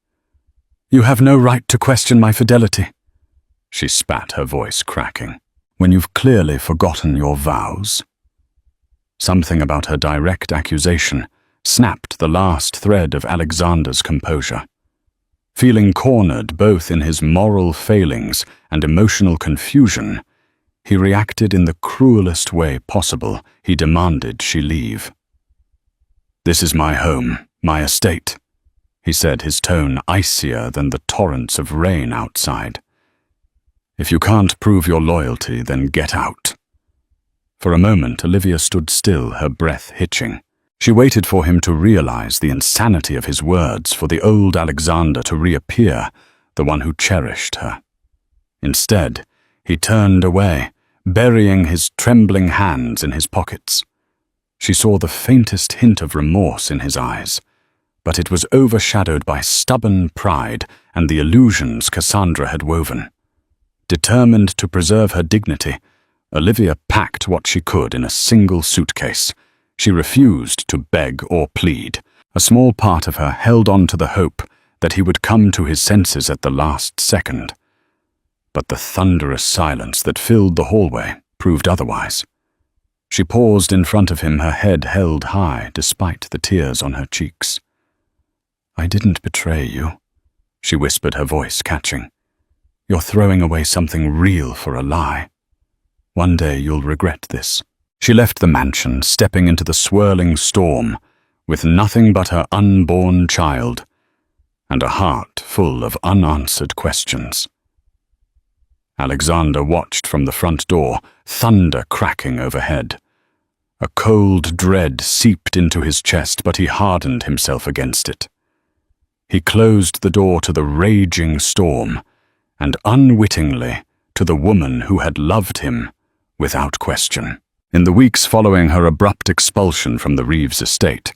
"You have no right to question my fidelity," she spat, her voice cracking, "when you've clearly forgotten your vows." Something about her direct accusation snapped the last thread of Alexander's composure. Feeling cornered both in his moral failings and emotional confusion, he reacted in the cruelest way possible. He demanded she leave. "This is my home, my estate," he said, his tone icier than the torrents of rain outside. "If you can't prove your loyalty, then get out." For a moment, Olivia stood still, her breath hitching. She waited for him to realize the insanity of his words, for the old Alexander to reappear, the one who cherished her. Instead, he turned away, burying his trembling hands in his pockets. She saw the faintest hint of remorse in his eyes, but it was overshadowed by stubborn pride and the illusions Cassandra had woven. Determined to preserve her dignity, Olivia packed what she could in a single suitcase. She refused to beg or plead. A small part of her held on to the hope that he would come to his senses at the last second. But the thunderous silence that filled the hallway proved otherwise. She paused in front of him, her head held high despite the tears on her cheeks. "I didn't betray you," she whispered, her voice catching. "You're throwing away something real for a lie. One day you'll regret this." She left the mansion, stepping into the swirling storm, with nothing but her unborn child, and a heart full of unanswered questions. Alexander watched from the front door, thunder cracking overhead. A cold dread seeped into his chest, but he hardened himself against it. He closed the door to the raging storm, and unwittingly to the woman who had loved him without question. In the weeks following her abrupt expulsion from the Reeves estate,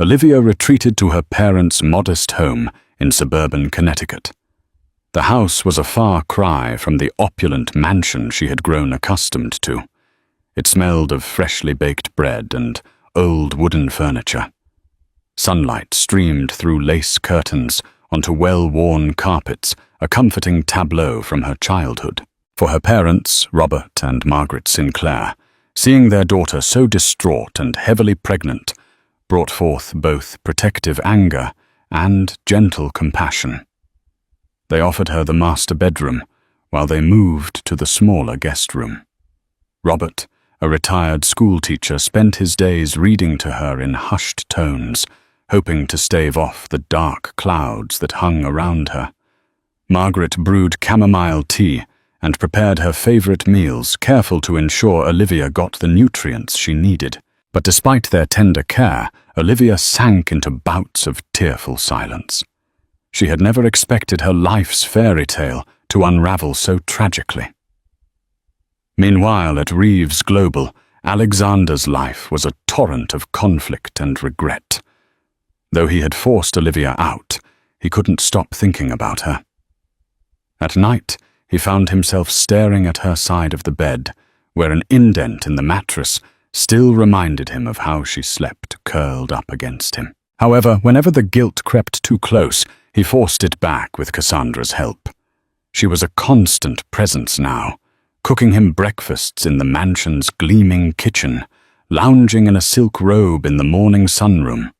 Olivia retreated to her parents' modest home in suburban Connecticut. The house was a far cry from the opulent mansion she had grown accustomed to. It smelled of freshly baked bread and old wooden furniture. Sunlight streamed through lace curtains onto well-worn carpets, a comforting tableau from her childhood. For her parents, Robert and Margaret Sinclair, seeing their daughter so distraught and heavily pregnant brought forth both protective anger and gentle compassion. They offered her the master bedroom while they moved to the smaller guest room. Robert, a retired schoolteacher, spent his days reading to her in hushed tones, hoping to stave off the dark clouds that hung around her. Margaret brewed chamomile tea and prepared her favorite meals, careful to ensure Olivia got the nutrients she needed. But despite their tender care, Olivia sank into bouts of tearful silence. She had never expected her life's fairy tale to unravel so tragically. Meanwhile, at Reeves Global, Alexander's life was a torrent of conflict and regret. Though he had forced Olivia out, he couldn't stop thinking about her. At night, he found himself staring at her side of the bed, where an indent in the mattress still reminded him of how she slept curled up against him. However, whenever the guilt crept too close, he forced it back with Cassandra's help. She was a constant presence now, cooking him breakfasts in the mansion's gleaming kitchen, lounging in a silk robe in the morning sunroom,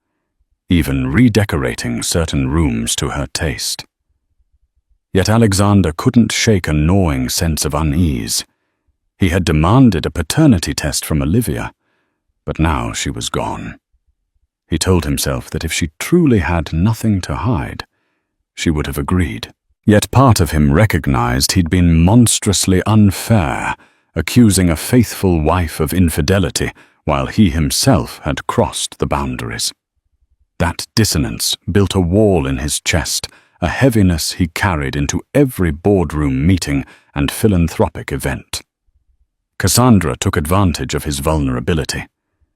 even redecorating certain rooms to her taste. Yet Alexander couldn't shake a gnawing sense of unease. He had demanded a paternity test from Olivia, but now she was gone. He told himself that if she truly had nothing to hide, she would have agreed. Yet part of him recognized he'd been monstrously unfair, accusing a faithful wife of infidelity while he himself had crossed the boundaries. That dissonance built a wall in his chest, a heaviness he carried into every boardroom meeting and philanthropic event. Cassandra took advantage of his vulnerability.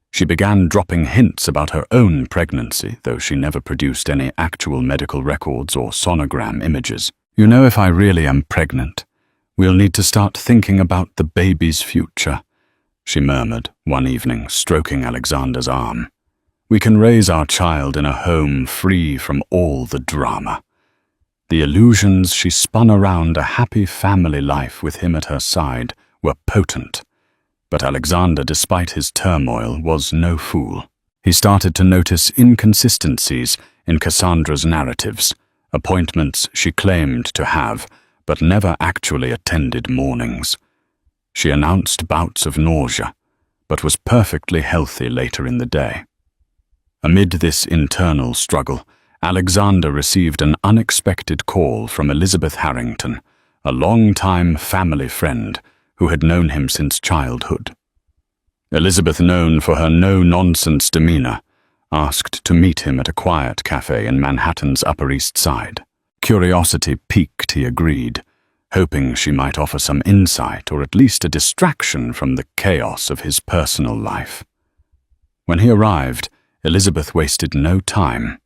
She began dropping hints about her own pregnancy, though she never produced any actual medical records or sonogram images. "You know, if I really am pregnant, we'll need to start thinking about the baby's future," she murmured one evening, stroking Alexander's arm. "We can raise our child in a home free from all the drama." The illusions she spun around a happy family life with him at her side were potent. But Alexander, despite his turmoil, was no fool. He started to notice inconsistencies in Cassandra's narratives, appointments she claimed to have, but never actually attended mornings. She announced bouts of nausea, but was perfectly healthy later in the day. Amid this internal struggle, Alexander received an unexpected call from Elizabeth Harrington, a long-time family friend who had known him since childhood. Elizabeth, known for her no-nonsense demeanor, asked to meet him at a quiet cafe in Manhattan's Upper East Side. Curiosity piqued, he agreed, hoping she might offer some insight or at least a distraction from the chaos of his personal life. When he arrived, Elizabeth wasted no time.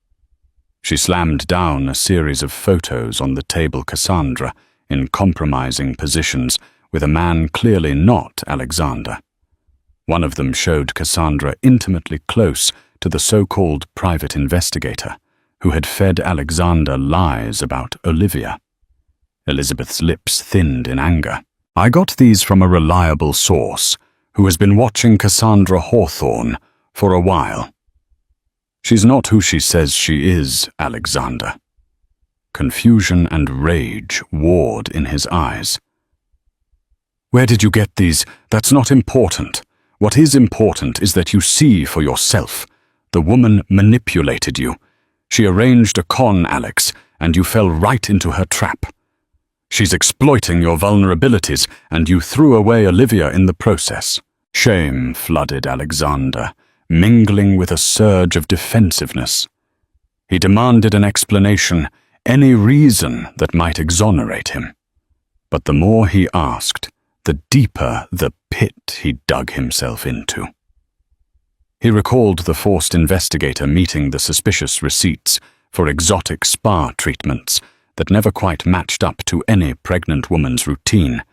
She slammed down a series of photos on the table Cassandra in compromising positions with a man clearly not Alexander. One of them showed Cassandra intimately close to the so-called private investigator who had fed Alexander lies about Olivia. Elizabeth's lips thinned in anger. "I got these from a reliable source who has been watching Cassandra Hawthorne for a while. She's not who she says she is, Alexander." Confusion and rage warred in his eyes. "Where did you get these? That's not important. What is important is that you see for yourself. The woman manipulated you. She arranged a con, Alex, and you fell right into her trap. She's exploiting your vulnerabilities, and you threw away Olivia in the process." Shame flooded Alexander, mingling with a surge of defensiveness. He demanded an explanation, any reason that might exonerate him. But the more he asked, the deeper the pit he dug himself into. He recalled the forced investigator meeting the suspicious receipts for exotic spa treatments that never quite matched up to any pregnant woman's routine,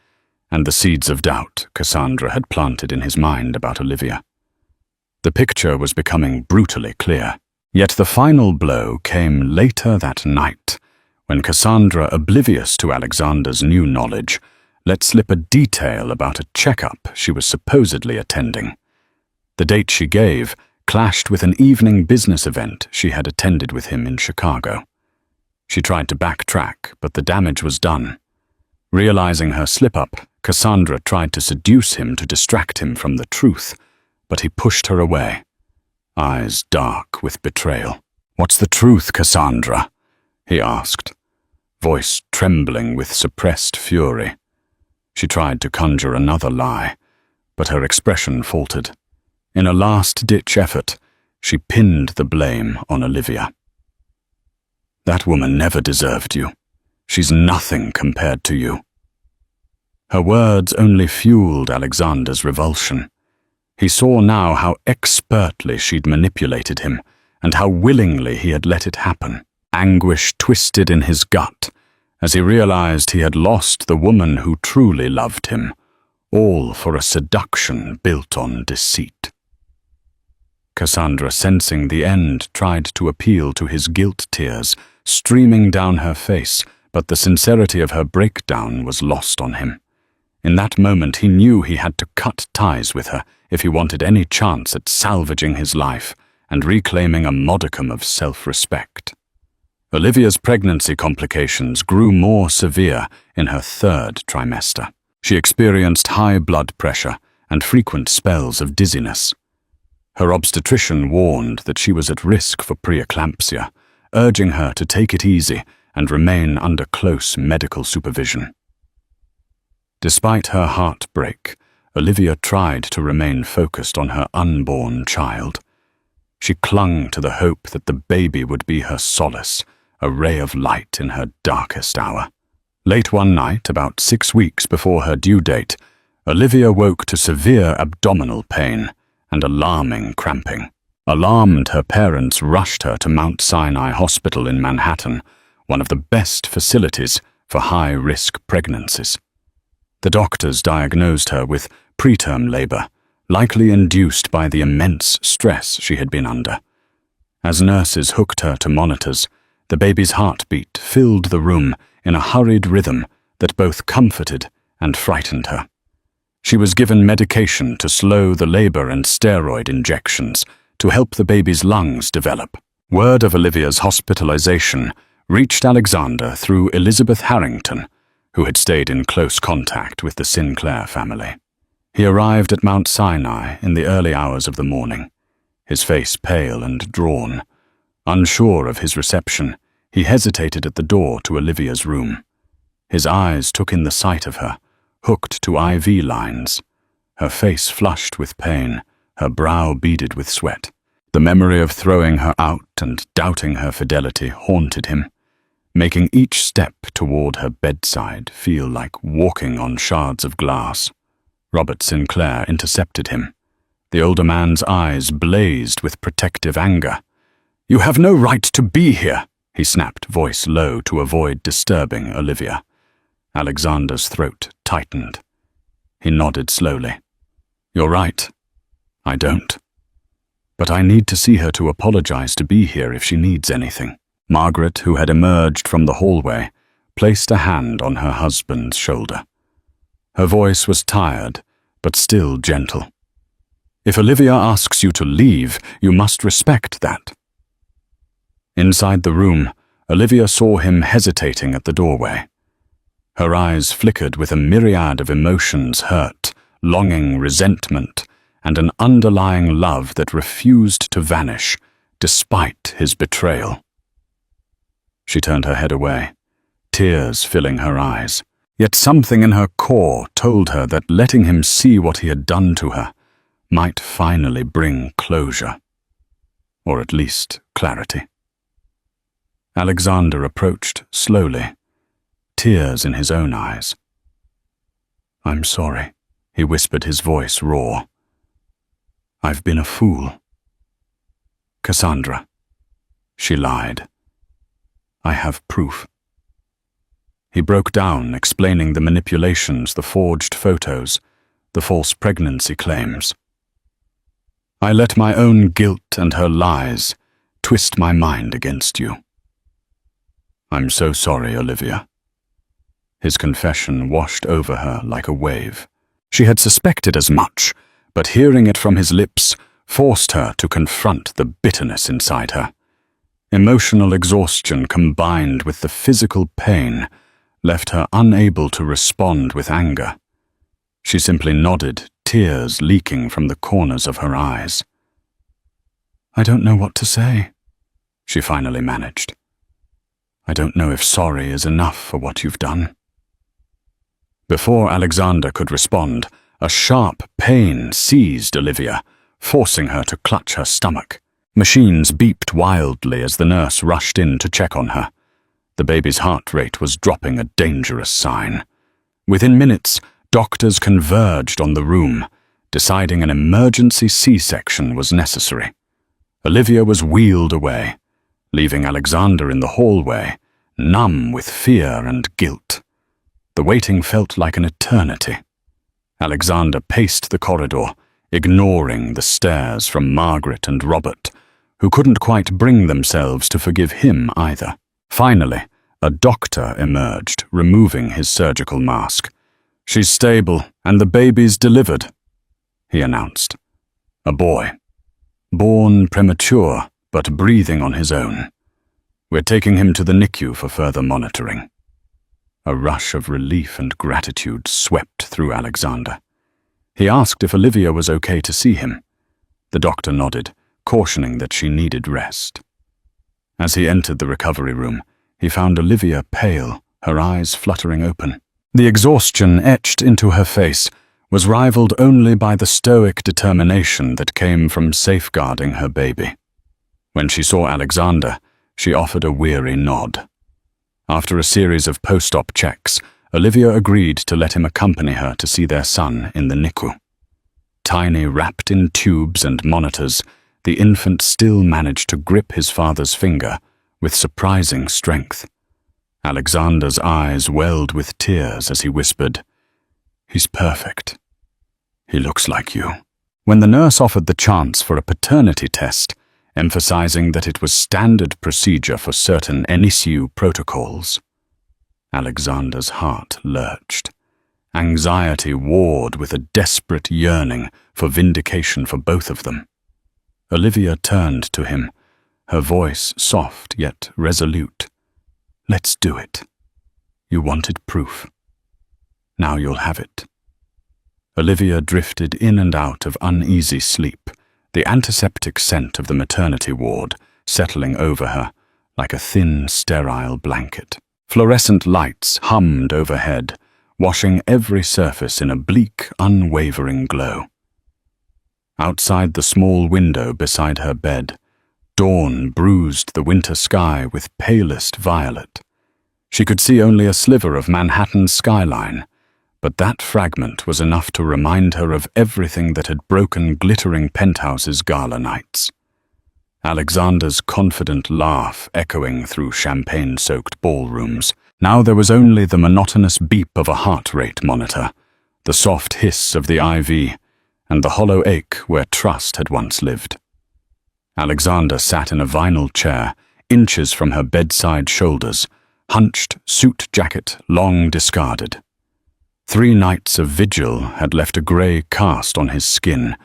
and the seeds of doubt Cassandra had planted in his mind about Olivia. The picture was becoming brutally clear, yet the final blow came later that night, when Cassandra, oblivious to Alexander's new knowledge, let slip a detail about a checkup she was supposedly attending. The date she gave clashed with an evening business event she had attended with him in Chicago. She tried to backtrack, but the damage was done. Realizing her slip-up, Cassandra tried to seduce him to distract him from the truth, but he pushed her away, eyes dark with betrayal. "What's the truth, Cassandra?" he asked, voice trembling with suppressed fury. She tried to conjure another lie, but her expression faltered. In a last-ditch effort, she pinned the blame on Olivia. "That woman never deserved you. She's nothing compared to you." Her words only fueled Alexander's revulsion. He saw now how expertly she'd manipulated him, and how willingly he had let it happen. Anguish twisted in his gut as he realized he had lost the woman who truly loved him, all for a seduction built on deceit. Cassandra, sensing the end, tried to appeal to his guilt tears, streaming down her face, but the sincerity of her breakdown was lost on him. In that moment he knew he had to cut ties with her if he wanted any chance at salvaging his life and reclaiming a modicum of self-respect. Olivia's pregnancy complications grew more severe in her third trimester. She experienced high blood pressure and frequent spells of dizziness. Her obstetrician warned that she was at risk for preeclampsia, urging her to take it easy and remain under close medical supervision. Despite her heartbreak, Olivia tried to remain focused on her unborn child. She clung to the hope that the baby would be her solace, a ray of light in her darkest hour. Late one night, about 6 weeks before her due date, Olivia woke to severe abdominal pain and alarming cramping. Alarmed, her parents rushed her to Mount Sinai Hospital in Manhattan, one of the best facilities for high-risk pregnancies. The doctors diagnosed her with preterm labor, likely induced by the immense stress she had been under. As nurses hooked her to monitors, the baby's heartbeat filled the room in a hurried rhythm that both comforted and frightened her. She was given medication to slow the labor and steroid injections to help the baby's lungs develop. Word of Olivia's hospitalization reached Alexander through Elizabeth Harrington, who had stayed in close contact with the Sinclair family. He arrived at Mount Sinai in the early hours of the morning, his face pale and drawn. Unsure of his reception, he hesitated at the door to Olivia's room. His eyes took in the sight of her, hooked to IV lines, her face flushed with pain, her brow beaded with sweat. The memory of throwing her out and doubting her fidelity haunted him, making each step toward her bedside feel like walking on shards of glass. Robert Sinclair intercepted him. The older man's eyes blazed with protective anger. "You have no right to be here," he snapped, voice low to avoid disturbing Olivia. Alexander's throat tightened. He nodded slowly. "You're right. I don't. But I need to see her to apologize to be here if she needs anything." Margaret, who had emerged from the hallway, placed a hand on her husband's shoulder. Her voice was tired, but still gentle. "If Olivia asks you to leave, you must respect that." Inside the room, Olivia saw him hesitating at the doorway. Her eyes flickered with a myriad of emotions: hurt, longing, resentment, and an underlying love that refused to vanish, despite his betrayal. She turned her head away, tears filling her eyes. Yet something in her core told her that letting him see what he had done to her might finally bring closure, or at least clarity. Alexander approached slowly, tears in his own eyes. "I'm sorry," he whispered, his voice raw. "I've been a fool." Cassandra." She lied. "I have proof." He broke down, explaining the manipulations, the forged photos, the false pregnancy claims. "I let my own guilt and her lies twist my mind against you." "I'm so sorry, Olivia." His confession washed over her like a wave. She had suspected as much, but hearing it from his lips forced her to confront the bitterness inside her. Emotional exhaustion combined with the physical pain left her unable to respond with anger. She simply nodded, tears leaking from the corners of her eyes. "I don't know what to say," she finally managed. "I don't know if sorry is enough for what you've done." Before Alexander could respond, a sharp pain seized Olivia, forcing her to clutch her stomach. Machines beeped wildly as the nurse rushed in to check on her. The baby's heart rate was dropping, a dangerous sign. Within minutes, doctors converged on the room, deciding an emergency C-section was necessary. Olivia was wheeled away, leaving Alexander in the hallway, numb with fear and guilt. The waiting felt like an eternity. Alexander paced the corridor, ignoring the stares from Margaret and Robert, who couldn't quite bring themselves to forgive him either. Finally, a doctor emerged, removing his surgical mask. "She's stable, and the baby's delivered," he announced. "A boy. Born premature, but breathing on his own. We're taking him to the NICU for further monitoring." A rush of relief and gratitude swept through Alexander. He asked if Olivia was okay to see him. The doctor nodded, cautioning that she needed rest. As he entered the recovery room, he found Olivia pale, her eyes fluttering open. The exhaustion etched into her face was rivaled only by the stoic determination that came from safeguarding her baby. When she saw Alexander, she offered a weary nod. After a series of post-op checks, Olivia agreed to let him accompany her to see their son in the NICU. Tiny, wrapped in tubes and monitors, the infant still managed to grip his father's finger with surprising strength. Alexander's eyes welled with tears as he whispered, "He's perfect. He looks like you." When the nurse offered the chance for a paternity test, emphasizing that it was standard procedure for certain NICU protocols, Alexander's heart lurched. Anxiety warred with a desperate yearning for vindication for both of them. Olivia turned to him, her voice soft yet resolute. "Let's do it. You wanted proof. Now you'll have it." Olivia drifted in and out of uneasy sleep, the antiseptic scent of the maternity ward settling over her like a thin, sterile blanket. Fluorescent lights hummed overhead, washing every surface in a bleak, unwavering glow. Outside the small window beside her bed, dawn bruised the winter sky with palest violet. She could see only a sliver of Manhattan's skyline, but that fragment was enough to remind her of everything that had broken glittering penthouses' gala nights. Alexander's confident laugh echoing through champagne-soaked ballrooms. Now there was only the monotonous beep of a heart rate monitor, the soft hiss of the IV, and the hollow ache where trust had once lived. Alexander sat in a vinyl chair, inches from her bedside shoulders, hunched, suit jacket long discarded. 3 nights of vigil had left a grey cast on his skin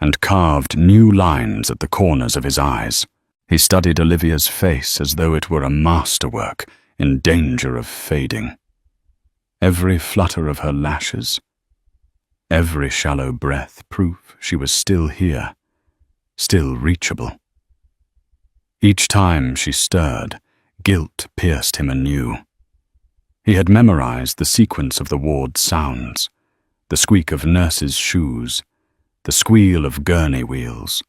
and carved new lines at the corners of his eyes. He studied Olivia's face as though it were a masterwork in danger of fading. Every flutter of her lashes, every shallow breath proof she was still here, still reachable. Each time she stirred, guilt pierced him anew. He had memorized the sequence of the ward's sounds, the squeak of nurses' shoes, the squeal of gurney wheels,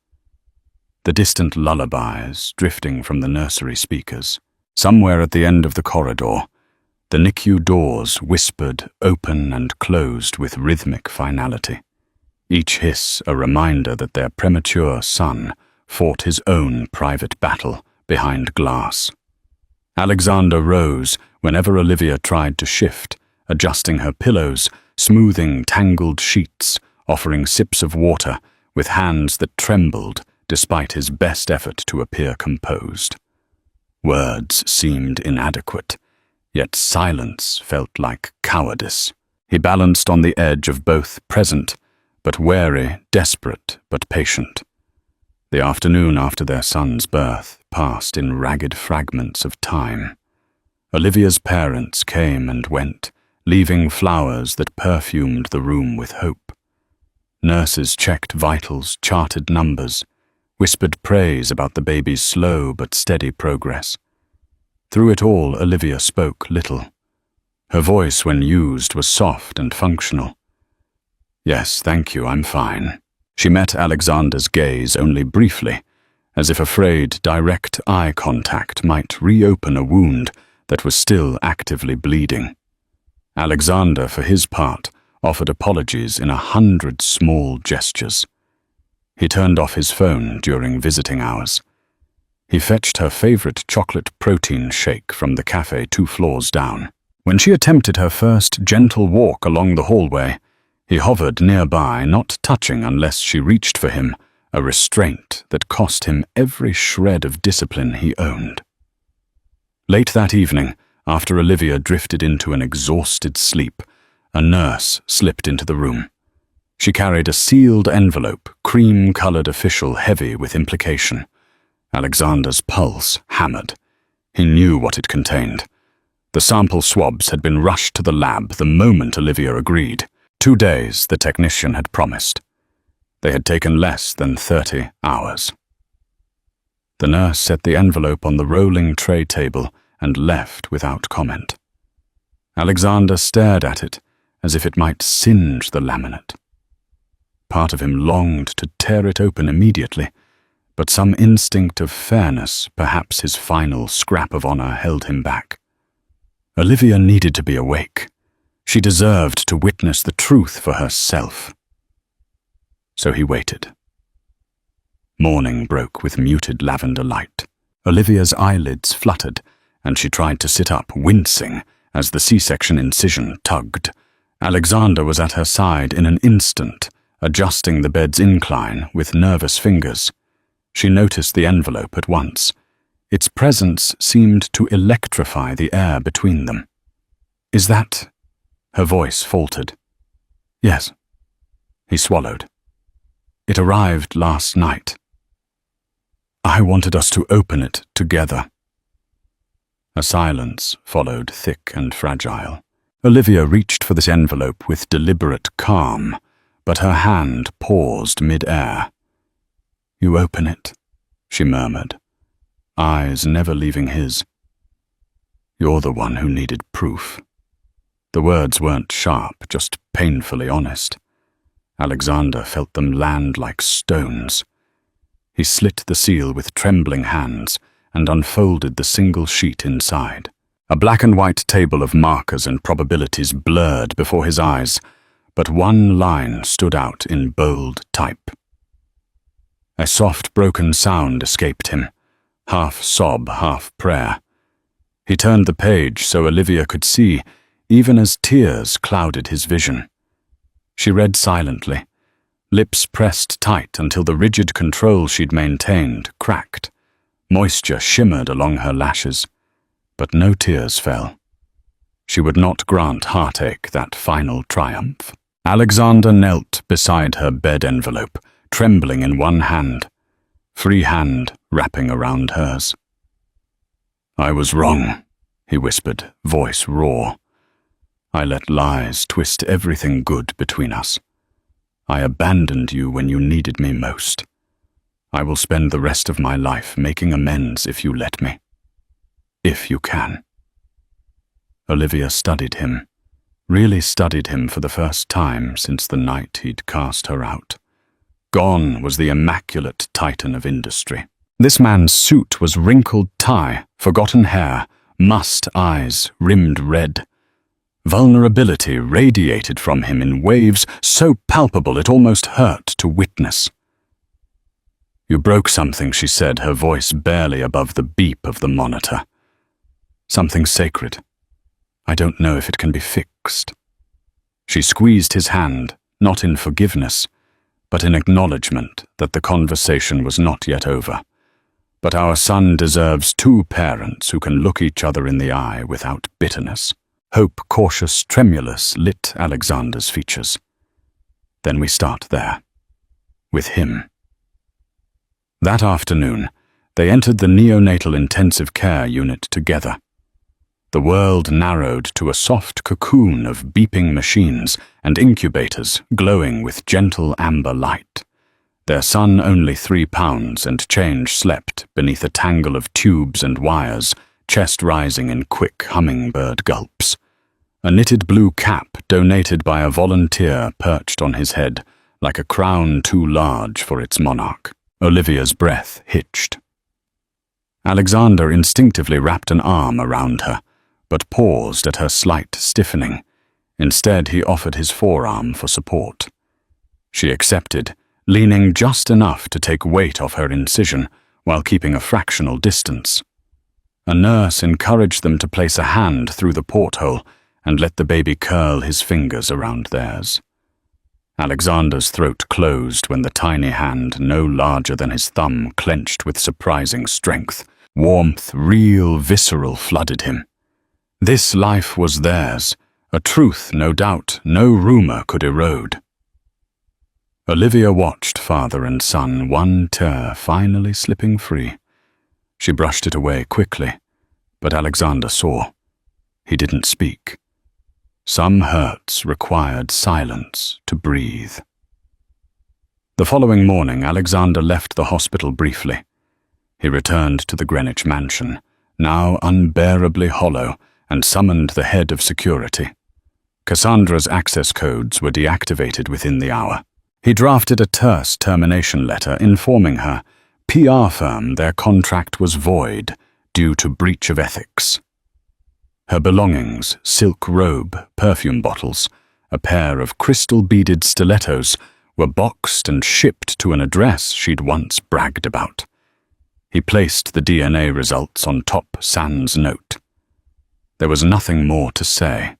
the distant lullabies drifting from the nursery speakers. Somewhere at the end of the corridor, the NICU doors whispered open and closed with rhythmic finality, each hiss a reminder that their premature son fought his own private battle behind glass. Alexander rose whenever Olivia tried to shift, adjusting her pillows, smoothing tangled sheets, offering sips of water with hands that trembled despite his best effort to appear composed. Words seemed inadequate, yet silence felt like cowardice. He balanced on the edge of both present but wary, desperate but patient. The afternoon after their son's birth passed in ragged fragments of time. Olivia's parents came and went, leaving flowers that perfumed the room with hope. Nurses checked vitals, charted numbers, whispered praise about the baby's slow but steady progress. Through it all, Olivia spoke little. Her voice, when used, was soft and functional. "Yes, thank you, I'm fine." She met Alexander's gaze only briefly, as if afraid direct eye contact might reopen a wound that was still actively bleeding. Alexander, for his part, offered apologies in 100 small gestures. He turned off his phone during visiting hours. He fetched her favorite chocolate protein shake from the cafe 2 floors down. When she attempted her first gentle walk along the hallway, he hovered nearby, not touching unless she reached for him, a restraint that cost him every shred of discipline he owned. Late that evening, after Olivia drifted into an exhausted sleep, a nurse slipped into the room. She carried a sealed envelope, cream-colored official heavy with implication. Alexander's pulse hammered. He knew what it contained. The sample swabs had been rushed to the lab the moment Olivia agreed. 2 days, the technician had promised. They had taken less than 30 hours. The nurse set the envelope on the rolling tray table and left without comment. Alexander stared at it as if it might singe the laminate. Part of him longed to tear it open immediately, but some instinct of fairness, perhaps his final scrap of honor, held him back. Olivia needed to be awake. She deserved to witness the truth for herself. So he waited. Morning broke with muted lavender light. Olivia's eyelids fluttered, and she tried to sit up, wincing as the C-section incision tugged. Alexander was at her side in an instant, adjusting the bed's incline with nervous fingers. She noticed the envelope at once. Its presence seemed to electrify the air between them. "Is that—" Her voice faltered. "Yes." He swallowed. "It arrived last night. I wanted us to open it together." A silence followed, thick and fragile. Olivia reached for this envelope with deliberate calm, but her hand paused mid-air. "You open it," she murmured, eyes never leaving his. "You're the one who needed proof." The words weren't sharp, just painfully honest. Alexander felt them land like stones. He slit the seal with trembling hands and unfolded the single sheet inside. A black and white table of markers and probabilities blurred before his eyes, but one line stood out in bold type. A soft, broken sound escaped him, half sob, half prayer. He turned the page so Olivia could see, even as tears clouded his vision. She read silently, lips pressed tight until the rigid control she'd maintained cracked. Moisture shimmered along her lashes, but no tears fell. She would not grant heartache that final triumph. Alexander knelt beside her bed envelope, trembling in one hand, free hand wrapping around hers. "I was wrong," he whispered, voice raw. "I let lies twist everything good between us. I abandoned you when you needed me most. I will spend the rest of my life making amends if you let me. If you can." Olivia studied him, really studied him for the first time since the night he'd cast her out. Gone was the immaculate titan of industry. This man's suit was wrinkled tie, forgotten hair, mussed eyes, rimmed red. Vulnerability radiated from him in waves so palpable it almost hurt to witness. "You broke something," she said, her voice barely above the beep of the monitor. "Something sacred. I don't know if it can be fixed." She squeezed his hand, not in forgiveness, but in acknowledgement that the conversation was not yet over. But our son deserves two parents who can look each other in the eye without bitterness. Hope, cautious, tremulous, lit Alexander's features. Then we start there. With him. That afternoon, they entered the neonatal intensive care unit together. The world narrowed to a soft cocoon of beeping machines and incubators glowing with gentle amber light. Their son, only 3 pounds and change, slept beneath a tangle of tubes and wires, chest rising in quick hummingbird gulps. A knitted blue cap donated by a volunteer perched on his head, like a crown too large for its monarch. Olivia's breath hitched. Alexander instinctively wrapped an arm around her, but paused at her slight stiffening. Instead, he offered his forearm for support. She accepted, leaning just enough to take weight off her incision while keeping a fractional distance. A nurse encouraged them to place a hand through the porthole and let the baby curl his fingers around theirs. Alexander's throat closed when the tiny hand, no larger than his thumb, clenched with surprising strength. Warmth, real, visceral, flooded him. This life was theirs, a truth, no doubt, no rumor could erode. Olivia watched father and son, one tear finally slipping free. She brushed it away quickly, but Alexander saw. He didn't speak. Some hurts required silence to breathe. The following morning, Alexander left the hospital briefly. He returned to the Greenwich mansion, now unbearably hollow, and summoned the head of security. Cassandra's access codes were deactivated within the hour. He drafted a terse termination letter informing her, PR firm, their contract was void due to breach of ethics. Her belongings, silk robe, perfume bottles, a pair of crystal-beaded stilettos, were boxed and shipped to an address she'd once bragged about. He placed the DNA results on top sans note. There was nothing more to say.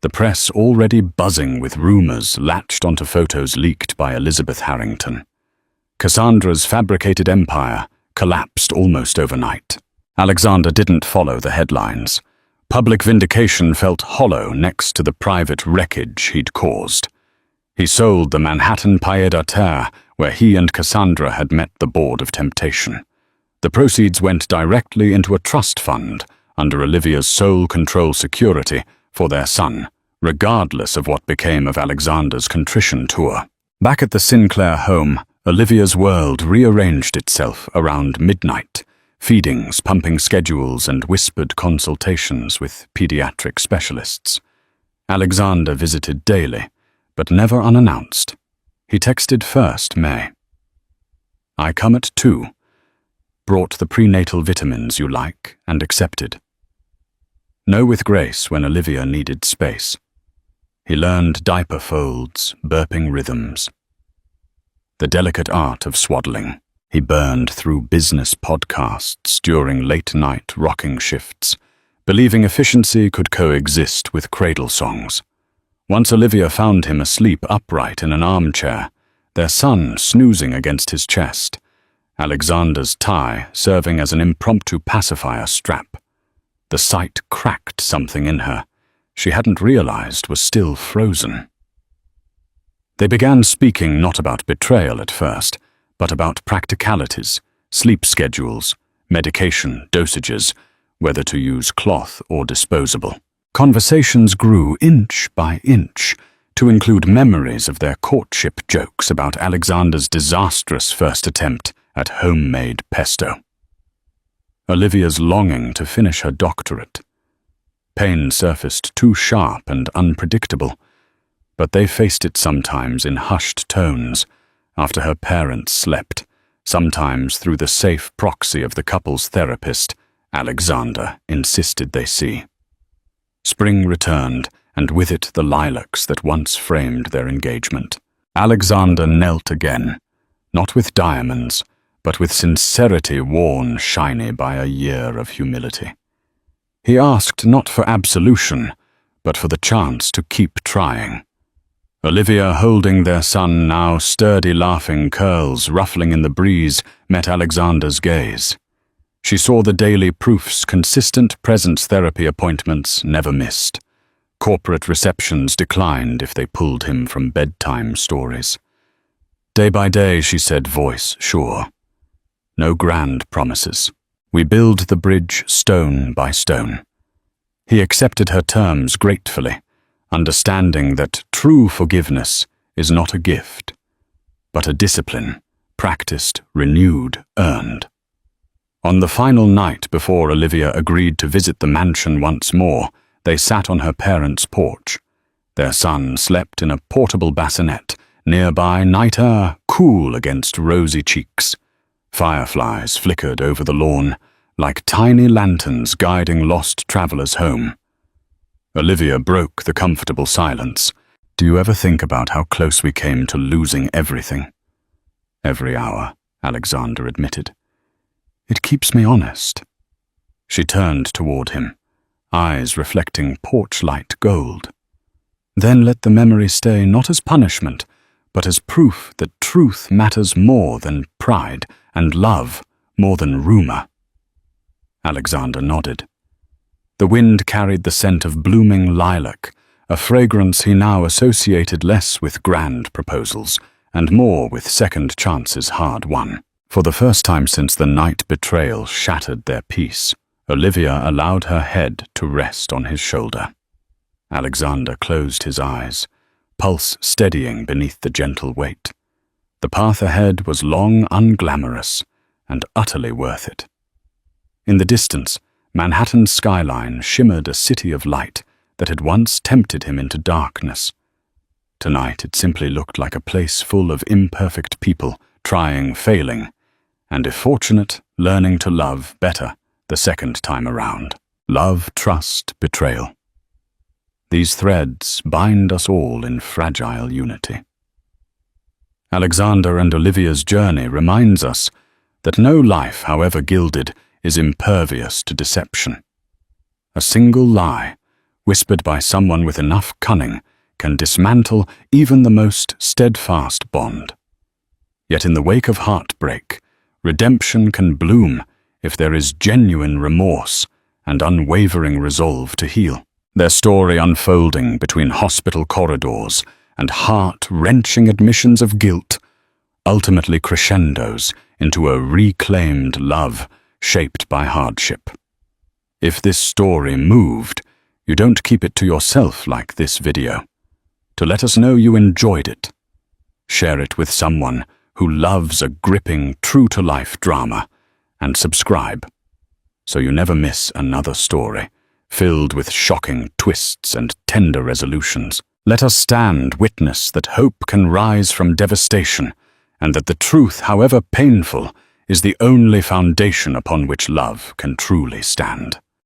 The press, already buzzing with rumors, latched onto photos leaked by Elizabeth Harrington. Cassandra's fabricated empire collapsed almost overnight. Alexander didn't follow the headlines. Public vindication felt hollow next to the private wreckage he'd caused. He sold the Manhattan pied-à-terre, where he and Cassandra had met the Board of Temptation. The proceeds went directly into a trust fund under Olivia's sole control security for their son, regardless of what became of Alexander's contrition tour. Back at the Sinclair home, Olivia's world rearranged itself around midnight, feedings, pumping schedules, and whispered consultations with pediatric specialists. Alexander visited daily, but never unannounced. He texted first May. "I come at 2. Brought the prenatal vitamins you like and accepted." No with grace when Olivia needed space. He learned diaper folds, burping rhythms. The delicate art of swaddling. He burned through business podcasts during late-night rocking shifts, believing efficiency could coexist with cradle songs. Once Olivia found him asleep upright in an armchair, their son snoozing against his chest, Alexander's tie serving as an impromptu pacifier strap. The sight cracked something in her she hadn't realized was still frozen. They began speaking not about betrayal at first, but about practicalities, sleep schedules, medication dosages, whether to use cloth or disposable. Conversations grew inch by inch to include memories of their courtship jokes about Alexander's disastrous first attempt at homemade pesto. Olivia's longing to finish her doctorate. Pain surfaced too sharp and unpredictable, but they faced it sometimes in hushed tones after her parents slept, sometimes through the safe proxy of the couple's therapist, Alexander insisted they see. Spring returned, and with it the lilacs that once framed their engagement. Alexander knelt again, not with diamonds, but with sincerity worn shiny by a year of humility. He asked not for absolution, but for the chance to keep trying. Olivia, holding their son, now sturdy laughing curls ruffling in the breeze, met Alexander's gaze. She saw the daily proofs, consistent presence therapy appointments never missed. Corporate receptions declined if they pulled him from bedtime stories. Day by day, she said, voice sure. No grand promises. We build the bridge stone by stone. He accepted her terms gratefully, understanding that true forgiveness is not a gift, but a discipline, practiced, renewed, earned. On the final night before Olivia agreed to visit the mansion once more, they sat on her parents' porch. Their son slept in a portable bassinet, nearby night air cool against rosy cheeks. Fireflies flickered over the lawn, like tiny lanterns guiding lost travelers home. Olivia broke the comfortable silence. Do you ever think about how close we came to losing everything? Every hour, Alexander admitted. It keeps me honest. She turned toward him, eyes reflecting porch-light gold. Then let the memory stay not as punishment, but as proof that truth matters more than pride and love more than rumor. Alexander nodded. The wind carried the scent of blooming lilac, a fragrance he now associated less with grand proposals and more with second chances hard won. For the first time since the night betrayal shattered their peace, Olivia allowed her head to rest on his shoulder. Alexander closed his eyes, pulse steadying beneath the gentle weight. The path ahead was long unglamorous and utterly worth it. In the distance, Manhattan's skyline shimmered a city of light that had once tempted him into darkness. Tonight it simply looked like a place full of imperfect people, trying, failing, and if fortunate, learning to love better the second time around. Love, trust, betrayal. These threads bind us all in fragile unity. Alexander and Olivia's journey reminds us that no life, however gilded, is impervious to deception. A single lie, whispered by someone with enough cunning, can dismantle even the most steadfast bond. Yet in the wake of heartbreak, redemption can bloom if there is genuine remorse and unwavering resolve to heal. Their story unfolding between hospital corridors and heart-wrenching admissions of guilt ultimately crescendos into a reclaimed love shaped by hardship. If this story moved, you don't keep it to yourself like this video. To let us know you enjoyed it, share it with someone who loves a gripping, true-to-life drama, and subscribe so you never miss another story filled with shocking twists and tender resolutions. Let us stand witness that hope can rise from devastation, and that the truth, however painful, is the only foundation upon which love can truly stand.